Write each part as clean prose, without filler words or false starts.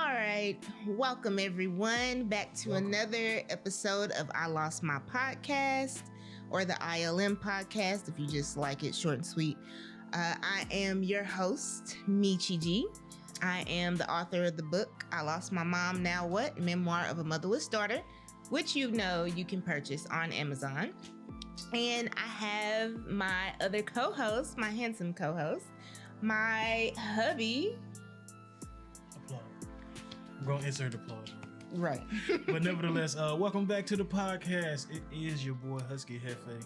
All right. Welcome, everyone, back to another episode of I Lost My Podcast, or the ILM podcast, if you just like it short and sweet. I am your host, Mechi G. I am the author of the book, I Lost My Mom, Now What? Memoir of a Motherless Daughter, which you know you can purchase on Amazon. And I have my other co-host, my handsome co-host, my hubby. I'm going to insert applause. Right. But nevertheless, welcome back to the podcast. It is your boy, Husky Jefe,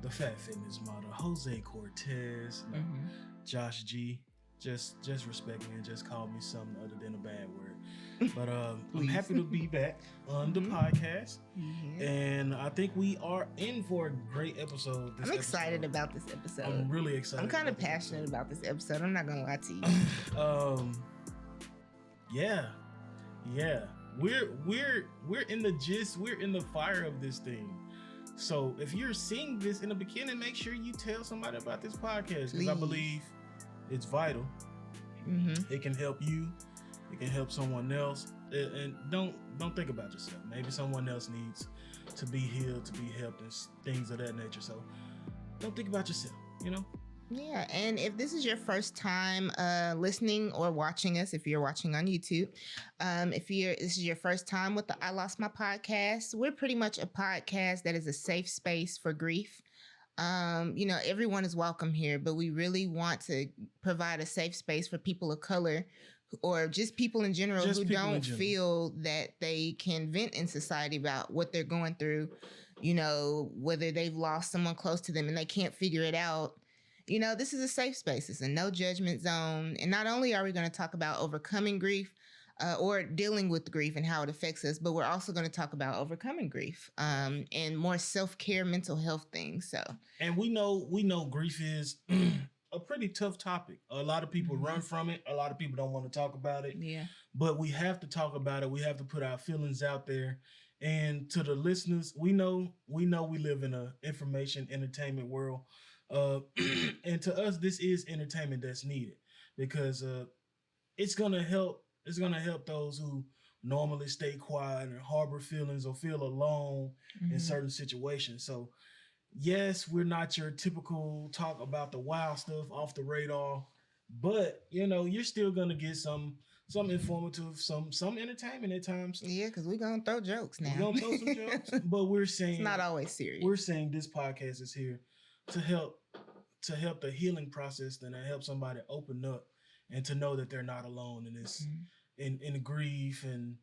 the Fat Fitness model, Jose Cortez, Josh G. Just respect me and just call me something other than a bad word. But I'm happy to be back on the podcast. And I think we are in for a great episode. I'm excited about this episode. I'm really excited. I'm kind of passionate about this episode. I'm not going to lie to you. Yeah. We're in the gist. We're in the fire of this thing. So if you're seeing this in the beginning, make sure you tell somebody about this podcast, because I believe it's vital. It can help you. It can help someone else. And don't think about yourself. Maybe someone else needs to be healed, to be helped, and things of that nature. So don't think about yourself, you know? Yeah, and if this is your first time listening or watching us, if you're watching on YouTube, this is your first time with the I Lost My Podcast, we're pretty much a podcast that is a safe space for grief. Everyone is welcome here, but we really want to provide a safe space for people of color or just people in general who don't feel that they can vent in society about what they're going through, whether they've lost someone close to them and they can't figure it out. This is a safe space. It's a no judgment zone. And not only are we going to talk about overcoming grief or dealing with grief and how it affects us, but we're also going to talk about overcoming grief and more self-care, mental health things. And we know grief is a pretty tough topic. A lot of people run from it. A lot of people don't want to talk about it. Yeah. But we have to talk about it. We have to put our feelings out there. And to the listeners, we know we live in an information entertainment world. And to us, this is entertainment that's needed, because it's gonna help those who normally stay quiet and harbor feelings or feel alone in certain situations. So yes, we're not your typical talk about the wild stuff off the radar, but you're still gonna get some informative, some entertainment at times. Yeah, because we're gonna throw jokes now. We're gonna throw some jokes, but we're saying it's not always serious. We're saying this podcast is here to help the healing process, and to help somebody open up and to know that they're not alone in this, in grief and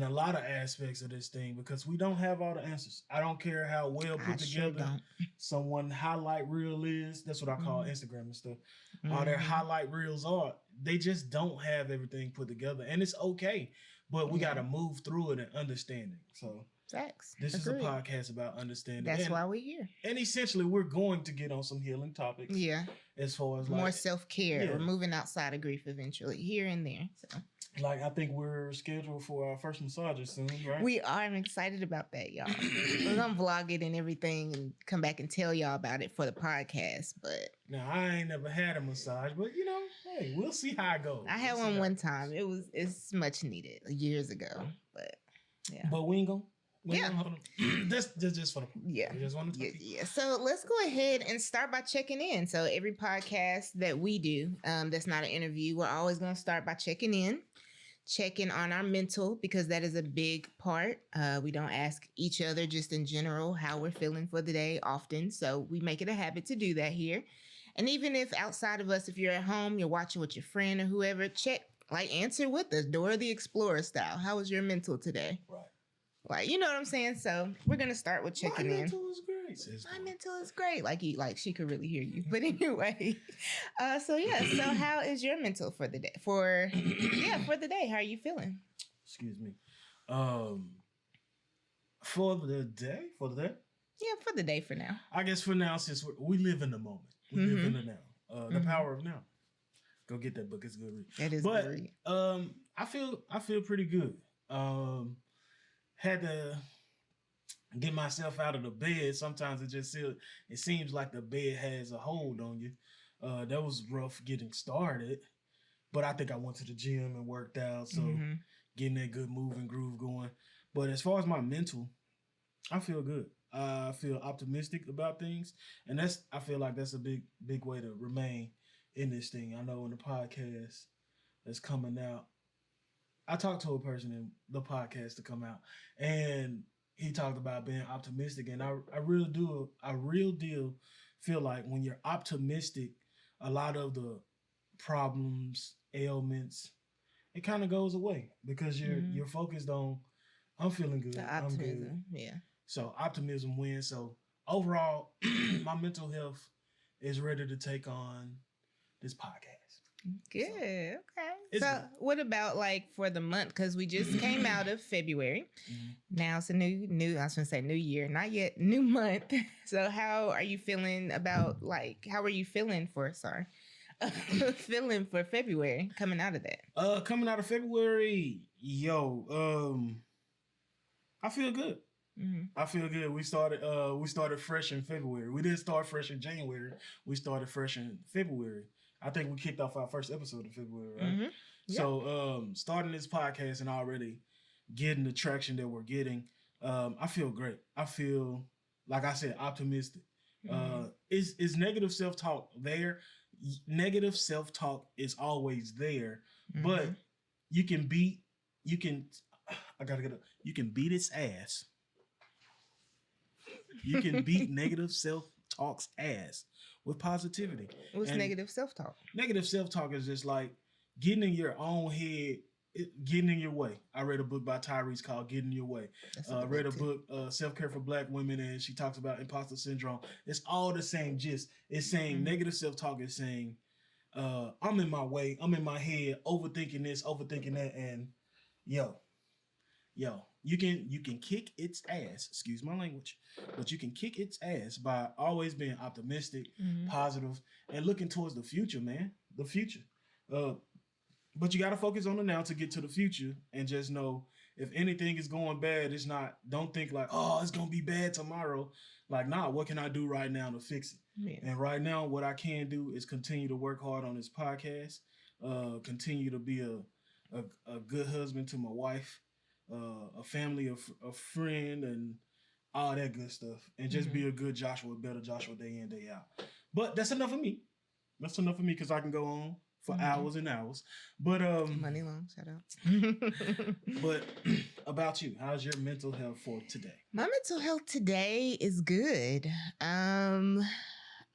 a lot of aspects of this thing, because we don't have all the answers. I don't care how well put together someone highlight reel is. That's what I call Instagram and stuff. All their highlight reels are. They just don't have everything put together, and it's okay. But we got to move through it and understanding. So facts. This is a podcast about understanding. That's why we're here. And essentially, we're going to get on some healing topics. Yeah. As far as more self-care. Yeah. We're moving outside of grief eventually, here and there. So. I think we're scheduled for our first massages soon, right? We are. I'm excited about that, y'all. We're going to vlog it and everything and come back and tell y'all about it for the podcast. But now, I ain't never had a massage, but hey, we'll see how it goes. I had one time. It's much needed years ago, but yeah. But we ain't going. That's just for the yeah. We just want to yeah. So let's go ahead and start by checking in. So every podcast that we do, that's not an interview, we're always going to start by checking on our mental, because that is a big part. We don't ask each other just in general how we're feeling for the day often. So we make it a habit to do that here. And even if outside of us, if you're at home, you're watching with your friend or whoever, answer with us, Dora the Explorer style. How was your mental today? Right. You know what I'm saying? So we're going to start with checking in. My mental is great. My mental is great. She could really hear you. But anyway. So how is your mental for the day? For the day, how are you feeling? Excuse me. For the day? Yeah, for the day for now. I guess for now, since we live in the moment. We live in the now. The power of now. Go get that book. It's a good read. It is good read. I feel pretty good. Had to get myself out of the bed. Sometimes it seems like the bed has a hold on you. That was rough getting started. but I think I went to the gym and worked out, so Mm-hmm. getting that good move and groove going. But as far as my mental, I feel good. I feel optimistic about things, and I feel like that's a big way to remain in this thing. I know in the podcast that's coming out, I talked to a person in the podcast to come out, and he talked about being optimistic, and I real deal feel like when you're optimistic, a lot of the problems, ailments, it kind of goes away because Mm-hmm. you're focused on I'm feeling The good, I'm good. optimism, yeah. So optimism wins. So overall, my mental health is ready to take on this podcast. Good. So Okay. it's So, good. what about like for the month? Because we just came out of February. Mhm. Now it's a new. I was gonna say new year, not yet. New month. So, how are you feeling about like? How are you feeling for? Sorry, feeling for February coming out of that. Coming out of February, I feel good. Mm-hmm. I feel good. We started fresh in February. We didn't start fresh in January. We started fresh in February. I think we kicked off our first episode in February, right? Mm-hmm. Yeah. So starting this podcast and already getting the traction that we're getting, I feel great. I feel like I said, optimistic. Mm-hmm. Is negative self talk there? Negative self talk is always there, but Mm-hmm. you can beat. You can. I gotta get up. You can beat its ass. You can beat negative self talk's ass with positivity. What's And negative self talk? negative self talk is just like getting in your own head, getting in your way. I read a book by Tyrese called "Getting in Your Way." That's I a read good a too. book, Self Care for Black Women, and she talks about imposter syndrome. It's all the same gist. It's saying Mhm. negative self talk is saying, I'm in my way, I'm in my head, overthinking this, overthinking that, and yo, you can kick its ass. Excuse my language, but you can kick its ass by always being optimistic, Mhm. positive, and looking towards the future, man. The future. Uh, but you got to focus on the now to get to the future, and just know if anything is going bad, it's not. Don't think like, oh, it's gonna be bad tomorrow. Like, nah, what can I do right now to fix it? Yeah. And right now, what I can do is continue to work hard on this podcast. Continue to be a good husband to my wife, a family, a friend, and all that good stuff, and just be a good Joshua, better Joshua day in day out. But that's enough of me. That's enough of me because I can go on for hours and hours. But Money long, shout out. but about you, how's your mental health for today? My mental health today is good.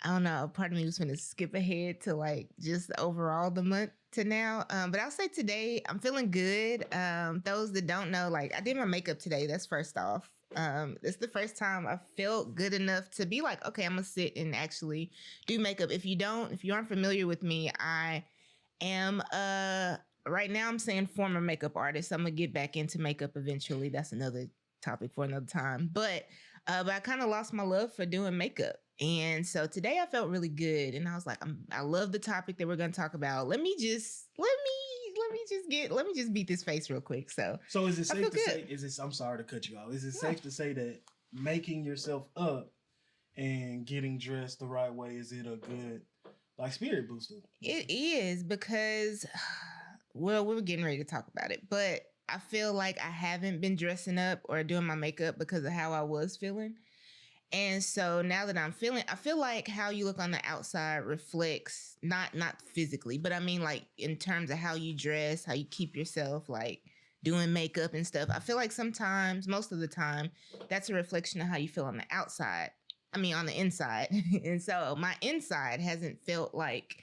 I don't know. Part of me was going to skip ahead to like just overall the month to now. But I'll say today I'm feeling good. Those that don't know, like I did my makeup today. That's first off. It's the first time I felt good enough to be like, okay, I'm gonna sit and actually do makeup. If you aren't familiar with me, I am right now I'm saying former makeup artist. I'm gonna get back into makeup eventually. That's another topic for another time. But I kind of lost my love for doing makeup. And so today I felt really good. And I was like, I love the topic that we're gonna talk about. Let me just beat this face real quick. So is it I safe feel to good. say? I'm sorry to cut you off. Is it safe to say that making yourself up and getting dressed the right way is it a good like spirit booster? It is because, well, we were getting ready to talk about it, but I feel like I haven't been dressing up or doing my makeup because of how I was feeling. And so now that I feel like how you look on the outside reflects not physically, but I mean like in terms of how you dress, how you keep yourself like doing makeup and stuff. I feel like sometimes, most of the time, that's a reflection of how you feel on the outside. I mean on the inside. And so my inside hasn't felt like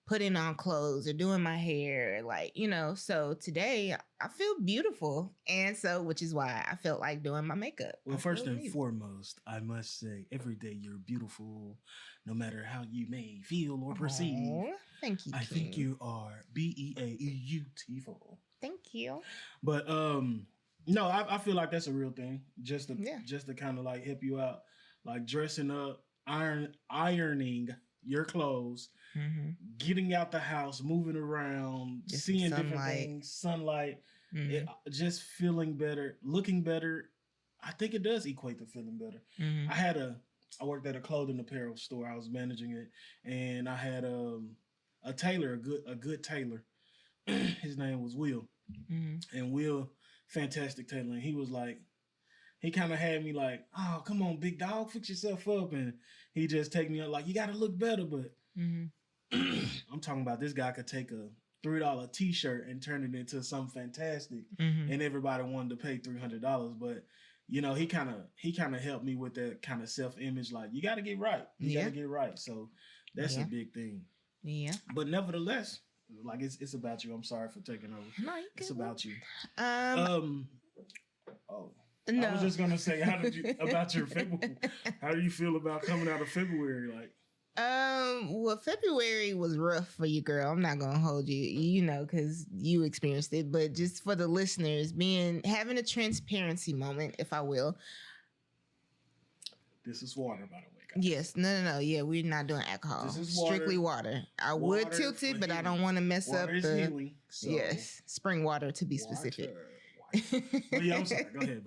putting on clothes or doing my hair, like, so today I feel beautiful. And so, which is why I felt like doing my makeup. Well, first and foremost, I must say every day you're beautiful, no matter how you may feel or perceive. Aww, thank you, I King. think you are beautiful. Thank you. But no, I feel like that's a real thing. Just to Yeah. just to kind of like help you out, like dressing up, ironing your clothes, getting out the house, moving around, Just seeing sunlight. different things, sunlight, just feeling better, looking better. I think it does equate to feeling better. I worked at a clothing apparel store. I was managing it, and I had a tailor, a good tailor. his name was Will, and Will, fantastic Taylor, and he was like, he kind of had me like, oh, come on, big dog, fix yourself up, and he just take me up like, you got to look better, but I'm talking about this guy could take a $3 T-shirt and turn it into something fantastic, and everybody wanted to pay $300, but you know, he kind of helped me with that kind of self-image, like you got to get right, you got to get right. So that's a big thing. Yeah, but nevertheless, like it's about you. I'm sorry for taking over. No, it's about you. No. I was just gonna say, how did you about your February? How do you feel about coming out of February? Like, well, February was rough for you, girl. I'm not gonna hold you, you know, because you experienced it. But just for the listeners, having a transparency moment, if I will. This is water, by the way, guys. Yes, no. Yeah, we're not doing alcohol. This is strictly water. I would tilt it, but healing. I don't want to mess water up is the healing, so yes, spring water to be specific. But yeah, I'm sorry. Go ahead,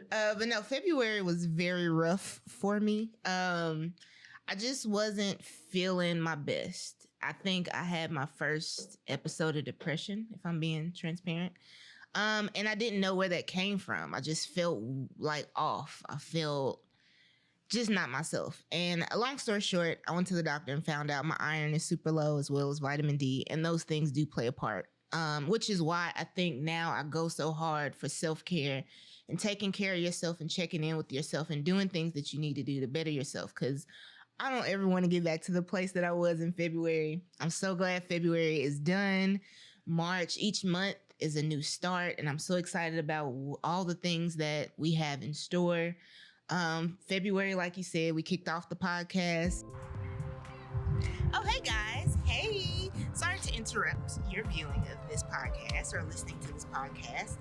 but no, February was very rough for me. I just wasn't feeling my best. I think I had my first episode of depression, if I'm being transparent. And I didn't know where that came from. I just felt like off. I felt just not myself. And a long story short, I went to the doctor and found out my iron is super low as well as vitamin D. And those things do play a part. Which is why I think now I go so hard for self-care and taking care of yourself and checking in with yourself and doing things that you need to do to better yourself. Because I don't ever want to get back to the place that I was in February. I'm so glad February is done. March, each month is a new start. And I'm so excited about all the things that we have in store. February, like you said, we kicked off the podcast. Oh, hey guys. Hey. Sorry to interrupt your viewing of this podcast or listening to this podcast.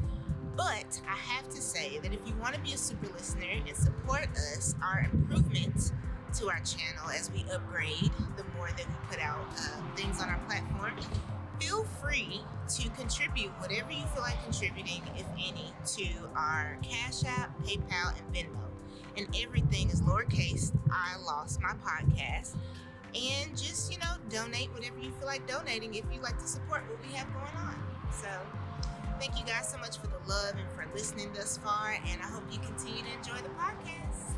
But I have to say that if you want to be a super listener and support us, our improvements to our channel as we upgrade, the more that we put out things on our platform, feel free to contribute whatever you feel like contributing, if any, to our Cash App, PayPal, and Venmo. And everything is lowercase. I lost my podcast. And just, donate whatever you feel like donating if you like to support what we have going on. So thank you guys so much for the love and for listening thus far. And I hope you continue to enjoy the podcast.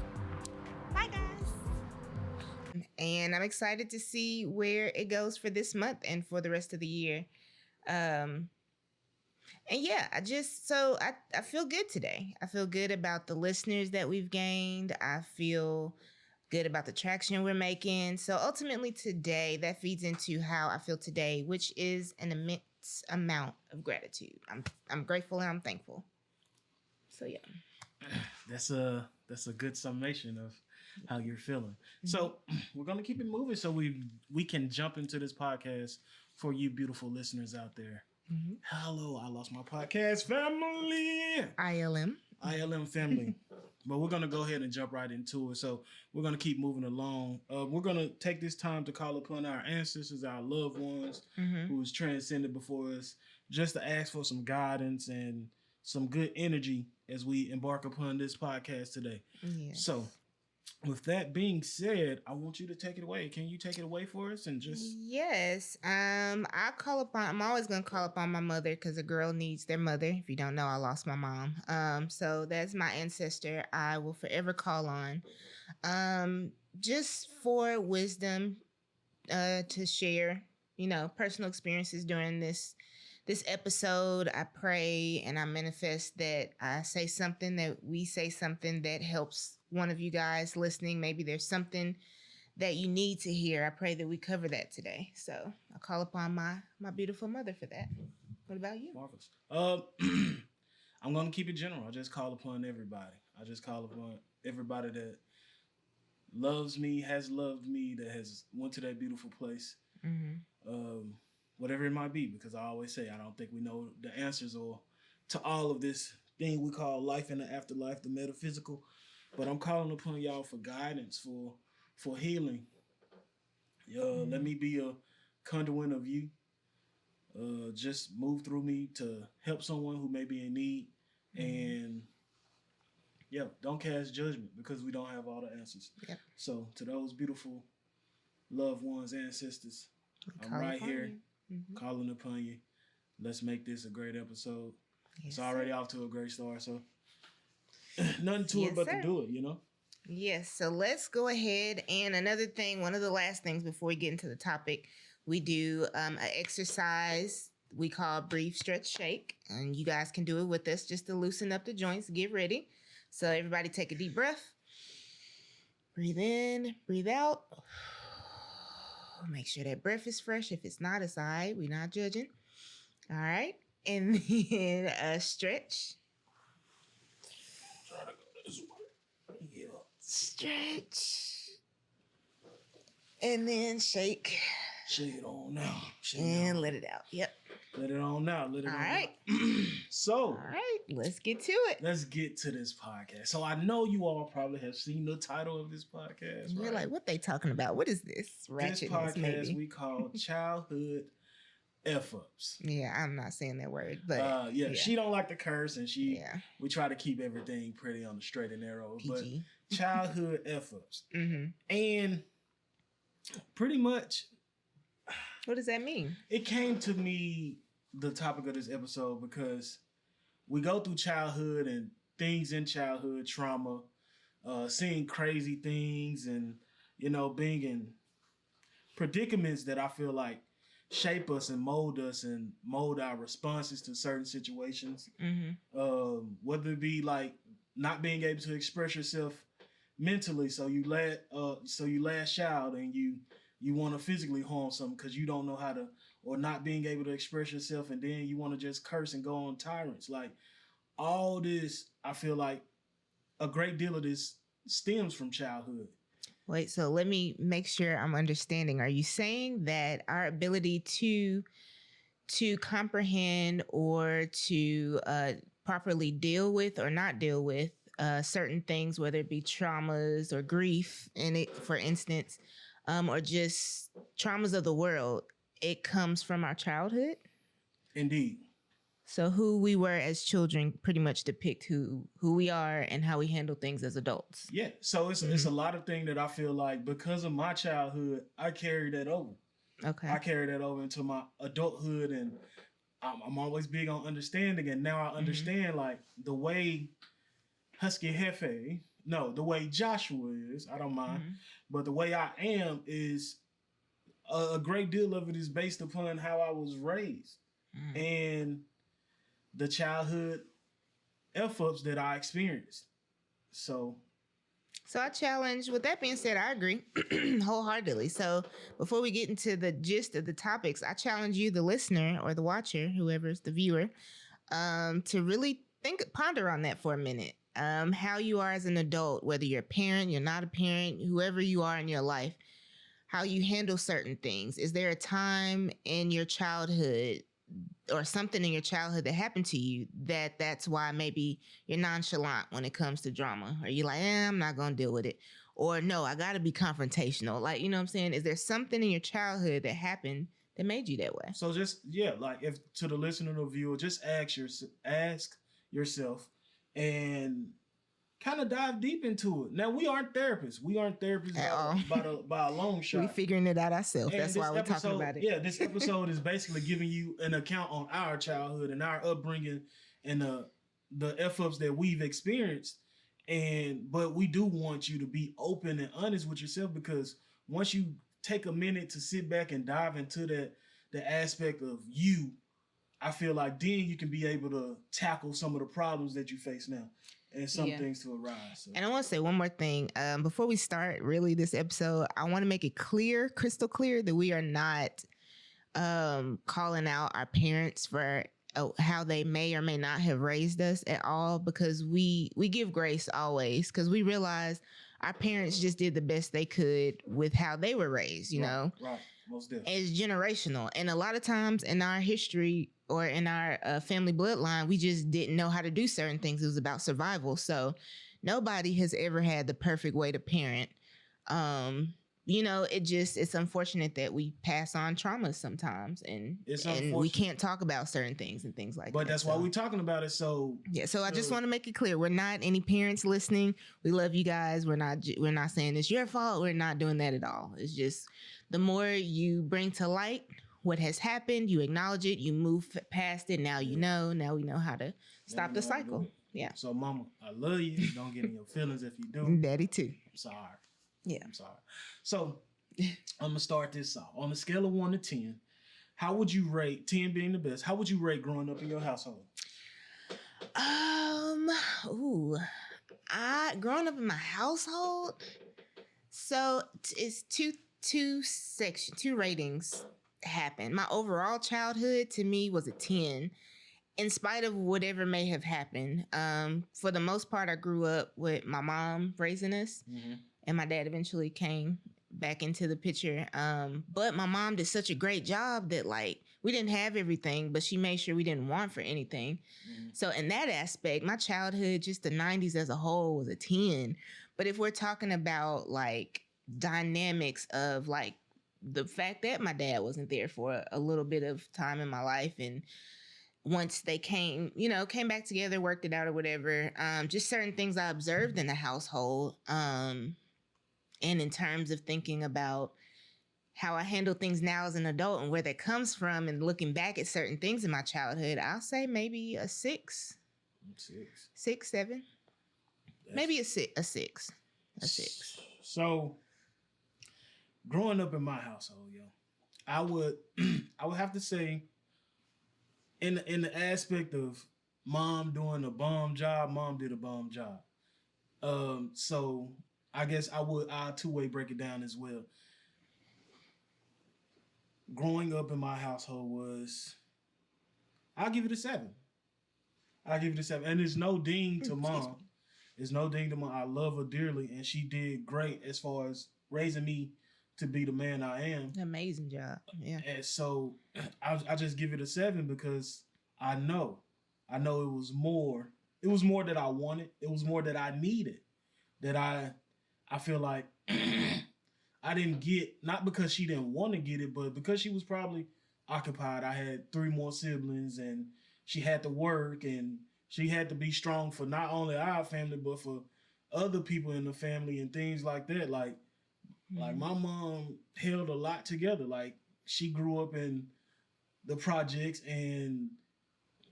Bye, guys. And I'm excited to see where it goes for this month and for the rest of the year. And yeah, I feel good today. I feel good about the listeners that we've gained. I feel good about the traction we're making. So ultimately today, that feeds into how I feel today, which is an immense amount of gratitude. I'm grateful and I'm thankful. So yeah. That's a good summation of how you're feeling. So we're gonna keep it moving so we can jump into this podcast for you beautiful listeners out there. Hello, I lost my podcast family. ILM family. But we're going to go ahead and jump right into it. So we're going to keep moving along. We're going to take this time to call upon our ancestors, our loved ones who's transcended before us, just to ask for some guidance and some good energy as we embark upon this podcast today. Yes. So with that being said, I want you to take it away. Can you take it away for us and just... Yes. I'm always going to call upon my mother because a girl needs their mother. If you don't know, I lost my mom. So that's my ancestor I will forever call on. Just for wisdom to share, personal experiences during this episode. I pray and I manifest that we say something that helps one of you guys listening. Maybe there's something that you need to hear. I pray that we cover that today. So I call upon my beautiful mother for that. What about you? Marvelous. I'm going to keep it general. I just call upon everybody. I just call upon everybody that loves me, has loved me, that has went to that beautiful place. Whatever it might be, because I always say I don't think we know the answers or to all of this thing we call life in the afterlife, the metaphysical. But I'm calling upon y'all for guidance, for healing. Let me be a conduit of you. Just move through me to help someone who may be in need. And don't cast judgment because we don't have all the answers. Yep. So to those beautiful loved ones, ancestors, I'm right here calling upon you. let's make this a great episode. Yes, It's already sir. off to a great start. So nothing to Yes, it but sir. to do it, you know? Yes, so let's go ahead. And another thing, one of the last things before we get into the topic, we do an exercise we call brief stretch shake. And you guys can do it with us just to loosen up the joints. Get ready. So everybody take a deep breath. Breathe in, breathe out. Make sure that breath is fresh. If it's not, it's all right. We're not judging. All right. And then stretch. Try to go this way. Yeah. Stretch. And then shake. Shake it on now. Shake And let it out. Yep. Let it on now. Let it All on right. now. So, All right. Let's get to it. let's get to this podcast. So, I know you all probably have seen the title of this podcast. You're right? like, what they talking about? What is this? This Ratchetness, podcast maybe. we call Childhood F-ups. Yeah, I'm not saying that word, but yeah, she don't like to curse, and yeah, we try to keep everything pretty on the straight and narrow. PG. But childhood F-ups. Mm-hmm. And pretty much What does that mean? it came to me, the topic of this episode, because we go through childhood and things in childhood, trauma, seeing crazy things, and being in predicaments that I feel like shape us and mold our responses to certain situations. Mm-hmm. Whether it be like not being able to express yourself mentally, so you lash out and you want to physically harm something because you don't know how to, or not being able to express yourself, and then you want to just curse and go on tyrants. Like all this, I feel like a great deal of this stems from childhood. Wait, so let me make sure I'm understanding. Are you saying that our ability to comprehend or to properly deal with or not deal with certain things, whether it be traumas or grief, in it, for instance, or just traumas of the world, it comes from our childhood? Indeed. So who we were as children pretty much depict who we are and how we handle things as adults. Yeah. So it's a lot of things that I feel like because of my childhood, I carry that over. Okay. I carry that over into my adulthood, and I'm always big on understanding. And now I understand like the way Husky Jefe, no, the way Joshua is, I don't mind. But the way I am is a great deal of it is based upon how I was raised and the childhood F-ups that I experienced. So I challenge, with that being said, I agree wholeheartedly. So before we get into the gist of the topics, I challenge you, the listener or the watcher, whoever's the viewer, to really ponder on that for a minute. How you are as an adult, whether you're a parent, you're not a parent, whoever you are in your life, how you handle certain things. Is there a time in your childhood or something in your childhood that happened to you that's why maybe you're nonchalant when it comes to drama? Or you're like, I'm not going to deal with it. Or no, I got to be confrontational. Like, you know what I'm saying? Is there something in your childhood that happened that made you that way? So just, like if to the listener or viewer, just ask yourself and kind of dive deep into it. Now, we aren't therapists. We aren't therapists At all. by a long shot. We figuring it out ourselves. And That's why we're talking about it. Yeah, this episode is basically giving you an account on our childhood and our upbringing and the F-ups that we've experienced. But we do want you to be open and honest with yourself, because once you take a minute to sit back and dive into the aspect of you, I feel like then you can be able to tackle some of the problems that you face now and some things to arise. So. And I want to say one more thing. Before we start really this episode, I want to make it clear, crystal clear, that we are not calling out our parents for how they may or may not have raised us at all, because we give grace always, because we realize our parents just did the best they could with how they were raised, you know? Right, most definitely. It's generational. And a lot of times in our history or in our family bloodline, we just didn't know how to do certain things. It was about survival. So nobody has ever had the perfect way to parent. It's unfortunate that we pass on traumas sometimes, and we can't talk about certain things and things like that. But that's why we're talking about it. So yeah. So I just want to make it clear, we're not any parents listening. We love you guys. We're not saying it's your fault. We're not doing that at all. It's just the more you bring to light what has happened, you acknowledge it, you move past it. Now you know. Now we know how to stop the cycle. Yeah. So, Mama, I love you. Don't get in your feelings if you do. Daddy too. I'm sorry. Yeah. I'm sorry. So, I'm gonna start this off on a scale of 1 to 10. How would you rate 10 being the best? How would you rate growing up in your household? Growing up in my household. So it's two ratings happen. My overall childhood to me was a 10, in spite of whatever may have happened. For the most part, I grew up with my mom raising us, and my dad eventually came back into the picture. But my mom did such a great job that like we didn't have everything, but she made sure we didn't want for anything. So in that aspect, my childhood, just the 90s as a whole, was a 10. But if we're talking about like dynamics of like the fact that my dad wasn't there for a little bit of time in my life, and once they came back together, worked it out or whatever, just certain things I observed in the household, and in terms of thinking about how I handle things now as an adult and where that comes from, and looking back at certain things in my childhood, I'll say maybe a 6. 6, 7. Maybe a 6. A 6. So, growing up in my household, I would have to say, in the aspect of mom doing a bomb job, mom did a bomb job. So I guess I'll two-way break it down as well. Growing up in my household I'll give it a 7. And there's no ding to mom. There's no ding to mom. I love her dearly, and she did great as far as raising me to be the man I am. Amazing job. Yeah. And so I just give it a 7 because I know it was more. It was more that I wanted. It was more that I needed. That I feel like I didn't get, not because she didn't want to get it, but because she was probably occupied. I had 3 more siblings, and she had to work, and she had to be strong for not only our family, but for other people in the family and things like that. Like my mom held a lot together. Like, she grew up in the projects, and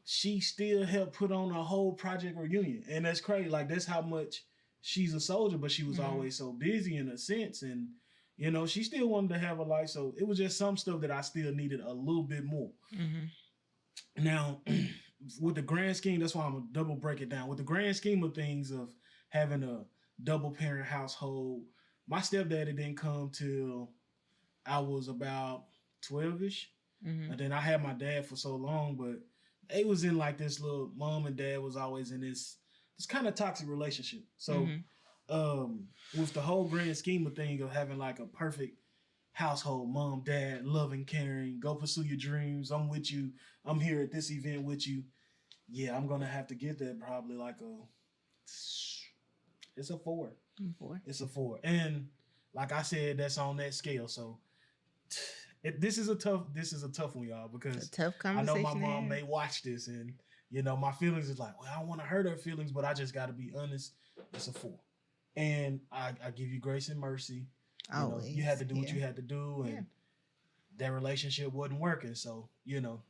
she still helped put on a whole project reunion. And that's crazy. Like, that's how much she's a soldier, but she was always so busy in a sense. And, she still wanted to have a life. So it was just some stuff that I still needed a little bit more. Now, with the grand scheme, that's why I'm going to double break it down. With the grand scheme of things of having a double parent household, my stepdaddy didn't come till I was about 12-ish. And then I had my dad for so long, but they was in like this little, mom and dad was always in this kind of toxic relationship. So with the whole grand scheme of things of having like a perfect household, mom, dad, loving, caring, go pursue your dreams, I'm with you, I'm here at this event with you. Yeah, I'm going to have to get that probably like it's a 4. It's a 4. And like I said, that's on that scale. So this is a tough one, y'all, because tough I know my mom may watch this, and my feelings is like, well, I don't want to hurt her feelings, but I just got to be honest. It's a 4, and I give you grace and mercy. You had to do what you had to do, and that relationship wasn't working. So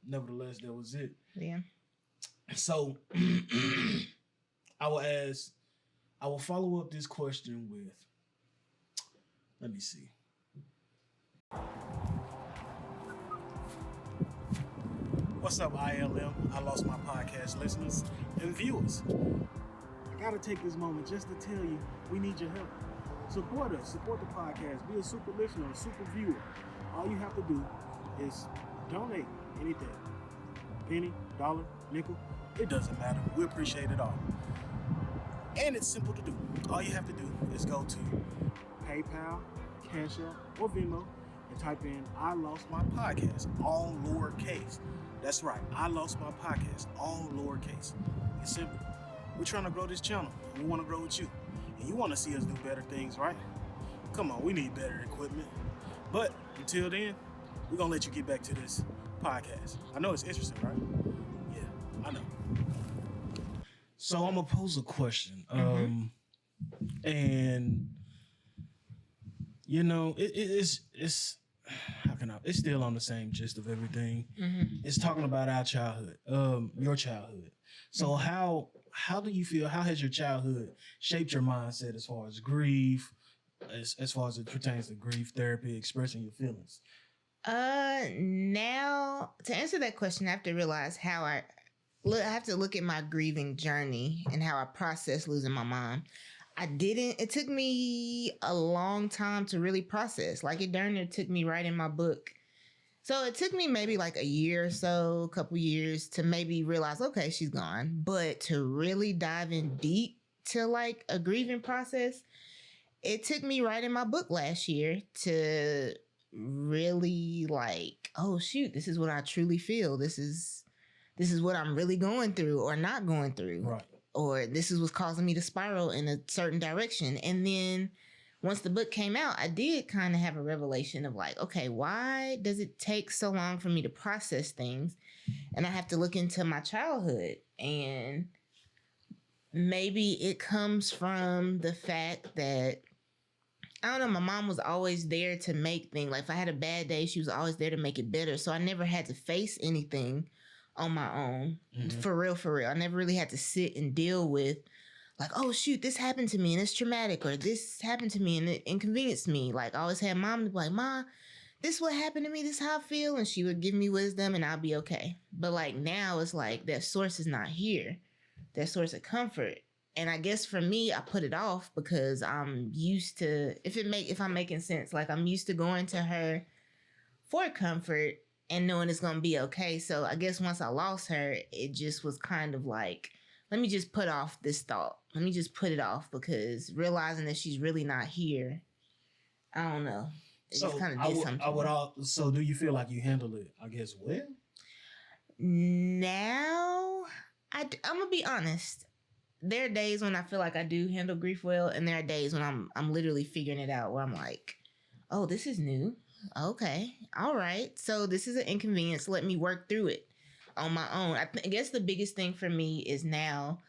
nevertheless, that was it. Yeah. So I will follow up this question with, let me see. What's up, ILM? I Lost My Podcast listeners and viewers. I gotta take this moment just to tell you, we need your help. Support us, support the podcast, be a super listener, a super viewer. All you have to do is donate anything. Penny, dollar, nickel, it doesn't matter. We appreciate it all. And it's simple to do. All you have to do is go to PayPal, Cash App, or Venmo and type in I Lost My Podcast, all lowercase. That's right, I Lost My Podcast, all lowercase. It's simple. We're trying to grow this channel, and we want to grow with you. And you want to see us do better things, right? Come on, we need better equipment. But until then, we're going to let you get back to this podcast. I know it's interesting, right? Yeah, I know. So I'm going to pose a question. And, it's how can I it's still on the same gist of everything. It's talking about our childhood, your childhood. So how do you feel? How has your childhood shaped your mindset as far as grief, as far as it pertains to grief therapy, expressing your feelings? Now to answer that question, I have to realize how I have to look at my grieving journey and how I processed losing my mom. I didn't. It took me a long time to really process. Like it darn near took me right in my book. So it took me maybe like a year or so, a couple years to maybe realize, okay, she's gone. But to really dive in deep to like a grieving process, it took me right in my book last year to really like, oh shoot, this is what I truly feel. This is what I'm really going through or not going through. Right. Or this is what's causing me to spiral in a certain direction. And then once the book came out, I did kind of have a revelation of like, okay, why does it take so long for me to process things? And I have to look into my childhood. And maybe it comes from the fact that, I don't know, my mom was always there to make things. Like if I had a bad day, she was always there to make it better. So I never had to face anything on my own. For real, for real. I never really had to sit and deal with like, oh shoot, this happened to me and it's traumatic, or this happened to me and it inconvenienced me. Like I always had mom to be like, Ma, this is what happened to me, this is how I feel, and she would give me wisdom and I'll be okay. But like now it's like that source is not here. That source of comfort. And I guess for me, I put it off because I'm used to, if I'm making sense, like I'm used to going to her for comfort and knowing it's going to be okay. So I guess once I lost her, it just was kind of like, let me just put off this thought. Let me just put it off because realizing that she's really not here, I don't know. It So just kind of did something. So do you feel like you handle it, I guess, well? Now, I'm going to be honest. There are days when I feel like I do handle grief well, and there are days when I'm literally figuring it out where I'm like, oh, this is new. Okay. All right. So this is an inconvenience. Let me work through it on my own. I guess the biggest thing for me is now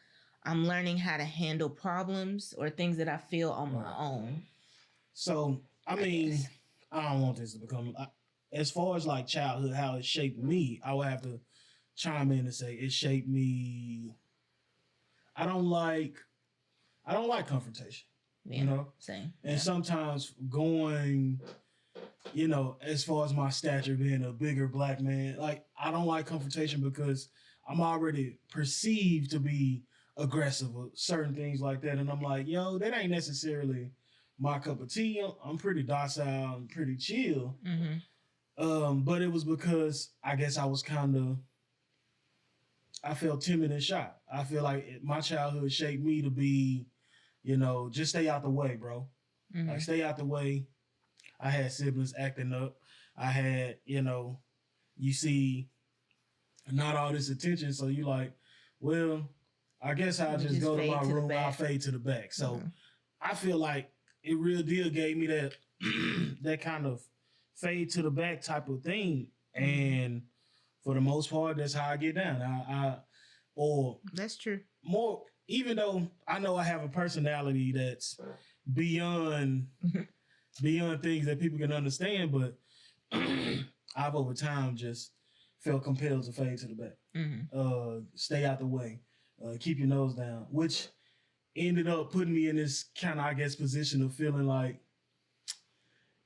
I'm learning how to handle problems or things that I feel on my own. So, I mean, I don't want this to become, as far as like childhood, how it shaped me, I would have to chime in and say it shaped me. I don't like confrontation. Yeah, you know? Same. And sometimes going, as far as my stature being a bigger black man, like I don't like confrontation because I'm already perceived to be aggressive or certain things like that. And I'm like, yo, that ain't necessarily my cup of tea. I'm pretty docile and pretty chill. But it was because I guess I felt timid and shy. I feel like my childhood shaped me to be, just stay out the way, bro. Like stay out the way. I had siblings acting up. I had, you see not all this attention. So you like, well, I guess I'll just go to my room. I'll fade to the back. So I feel like it real deal gave me that that kind of fade to the back type of thing. And for the most part, that's how I get down. That's true. More, even though I know I have a personality that's beyond things that people can understand, but I've over time just felt compelled to fade to the back. Stay out the way. Keep your nose down, which ended up putting me in this kind of, I guess, position of feeling like,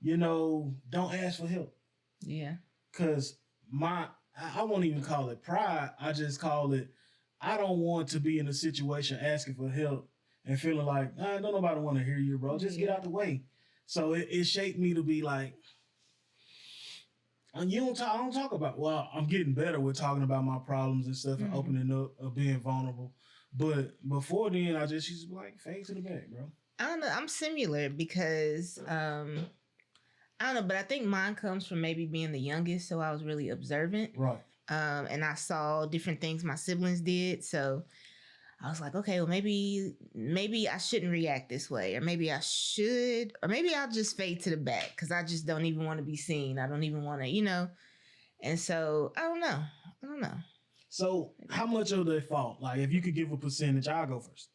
don't ask for help. Yeah. Because I won't even call it pride. I just call it, I don't want to be in a situation asking for help and feeling like, don't nobody want to hear you, bro. Just get out the way. So it shaped me to be like, I don't talk about, well, I'm getting better with talking about my problems and stuff and opening up, being vulnerable. But before then, I just used to be like, fade to the back, bro. I don't know. I'm similar because, I don't know, but I think mine comes from maybe being the youngest. So I was really observant. Right. And I saw different things my siblings did. So I was like, okay, well, maybe I shouldn't react this way, or maybe I should, or maybe I'll just fade to the back because I just don't even want to be seen. I don't even want to, And so I don't know. So how much of the fault, like if you could give a percentage, I'll go first.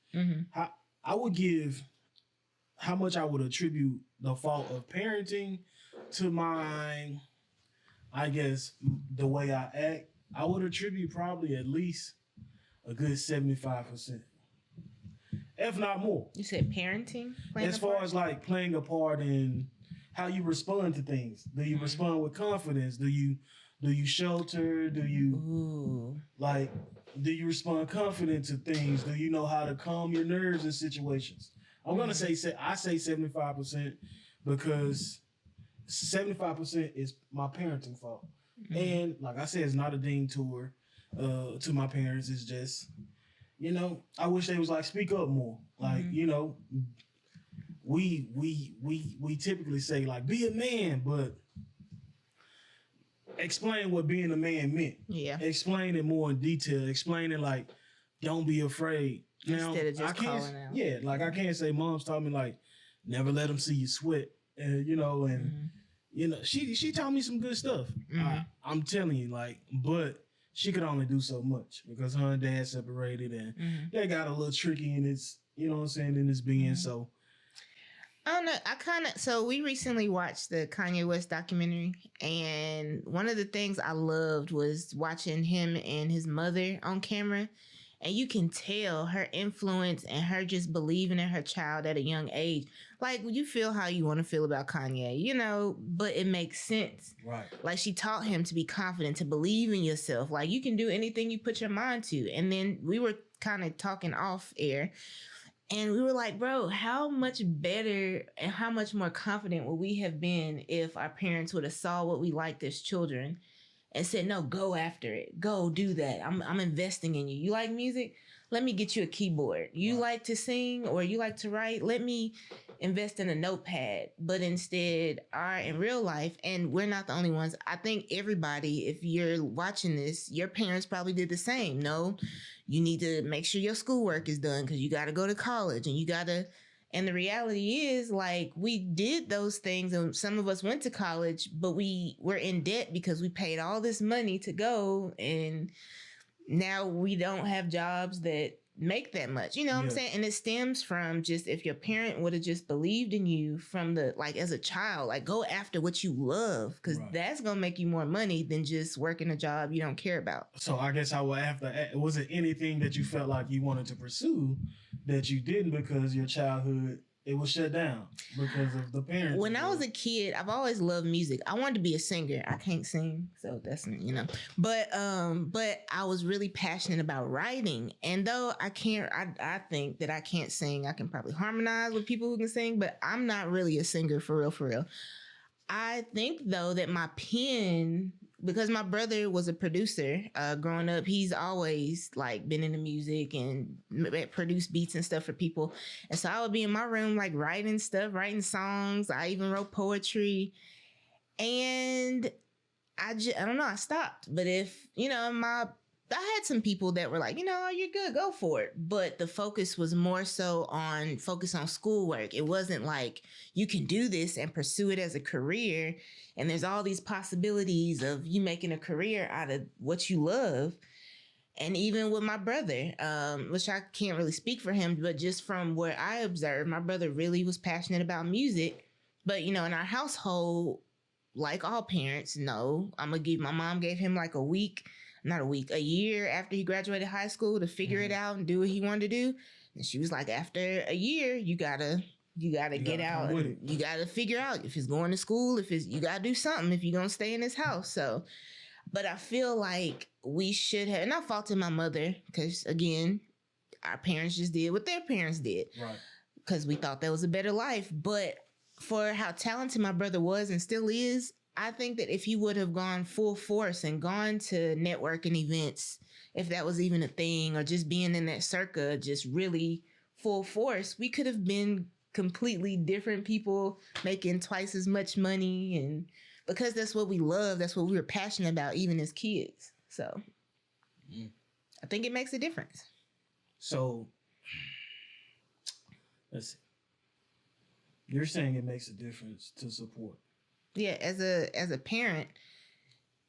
How much I would attribute the fault of parenting to my I guess the way I act, I would attribute probably at least a good 75%, if not more. You said parenting playing As a far part? as like playing a part in how you respond to things. Do you respond with confidence? Do you shelter? Do you Ooh. like do you respond confident to things? Do you know how to calm your nerves in situations? I'm gonna say I say 75% because 75% is my parenting fault. And like I said, it's not a ding to my parents. It's just, I wish they was like speak up more. Like, we typically say like be a man, but explain what being a man meant. Yeah. Explain it more in detail. Explain it like don't be afraid. Now, Instead of just I can't, calling out. yeah, like I can't say mom's taught me like never let them see you sweat, and she taught me some good stuff. I'm telling you, like, but she could only do so much because her and dad separated, and they got a little tricky in its, you know what I'm saying, in its being. So I don't know. So we recently watched the Kanye West documentary, and one of the things I loved was watching him and his mother on camera. And you can tell her influence and her just believing in her child at a young age. Like, you feel how you want to feel about Kanye, but it makes sense. right. Like, she taught him to be confident, to believe in yourself. Like, you can do anything you put your mind to. And then we were kind of talking off air. And we were like, bro, how much better and how much more confident would we have been if our parents would have saw what we liked as children and said, no, go after it. Go do that. I'm investing in you. You like music? Let me get you a keyboard. You like to sing or you like to write? Let me invest in a notepad. But instead, in real life, and we're not the only ones. I think everybody, if you're watching this, your parents probably did the same. No, you need to make sure your schoolwork is done because you got to go to college and and the reality is, like, we did those things and some of us went to college, but we were in debt because we paid all this money to go. And now we don't have jobs that make that much. You know what I'm saying? And it stems from just if your parent would have just believed in you from as a child, like go after what you love because that's going to make you more money than just working a job you don't care about. So I guess I would have to, was it anything that you felt like you wanted to pursue that you didn't because your childhood, it was shut down because of the parents? When I was a kid, I've always loved music. I wanted to be a singer. I can't sing, so that's But I was really passionate about writing. And though I think that I can't sing. I can probably harmonize with people who can sing, but I'm not really a singer for real, for real. I think though that my pen, because my brother was a producer growing up, he's always like been into music and produced beats and stuff for people. And so I would be in my room like writing stuff, writing songs. I even wrote poetry. And I don't know, I stopped. But if, I had some people that were like, you're good, go for it. But the focus was more so on schoolwork. It wasn't like you can do this and pursue it as a career. And there's all these possibilities of you making a career out of what you love. And even with my brother, which I can't really speak for him, but just from where I observed, my brother really was passionate about music. But, in our household, like all parents, no, my mom gave him like a year after he graduated high school to figure it out and do what he wanted to do. And she was like, after a year, you gotta get out and you gotta figure out if it's going to school, you gotta do something if you're gonna stay in this house. So, but I feel like we should have, and I faulted my mother because again, our parents just did what their parents did. Right. Because we thought that was a better life. But for how talented my brother was and still is, I think that if he would have gone full force and gone to networking events, if that was even a thing, or just being in that circa, just really full force, we could have been completely different people making twice as much money. And because that's what we love, that's what we were passionate about, even as kids. So I think it makes a difference. So let's see. You're saying it makes a difference to support. Yeah, as a parent,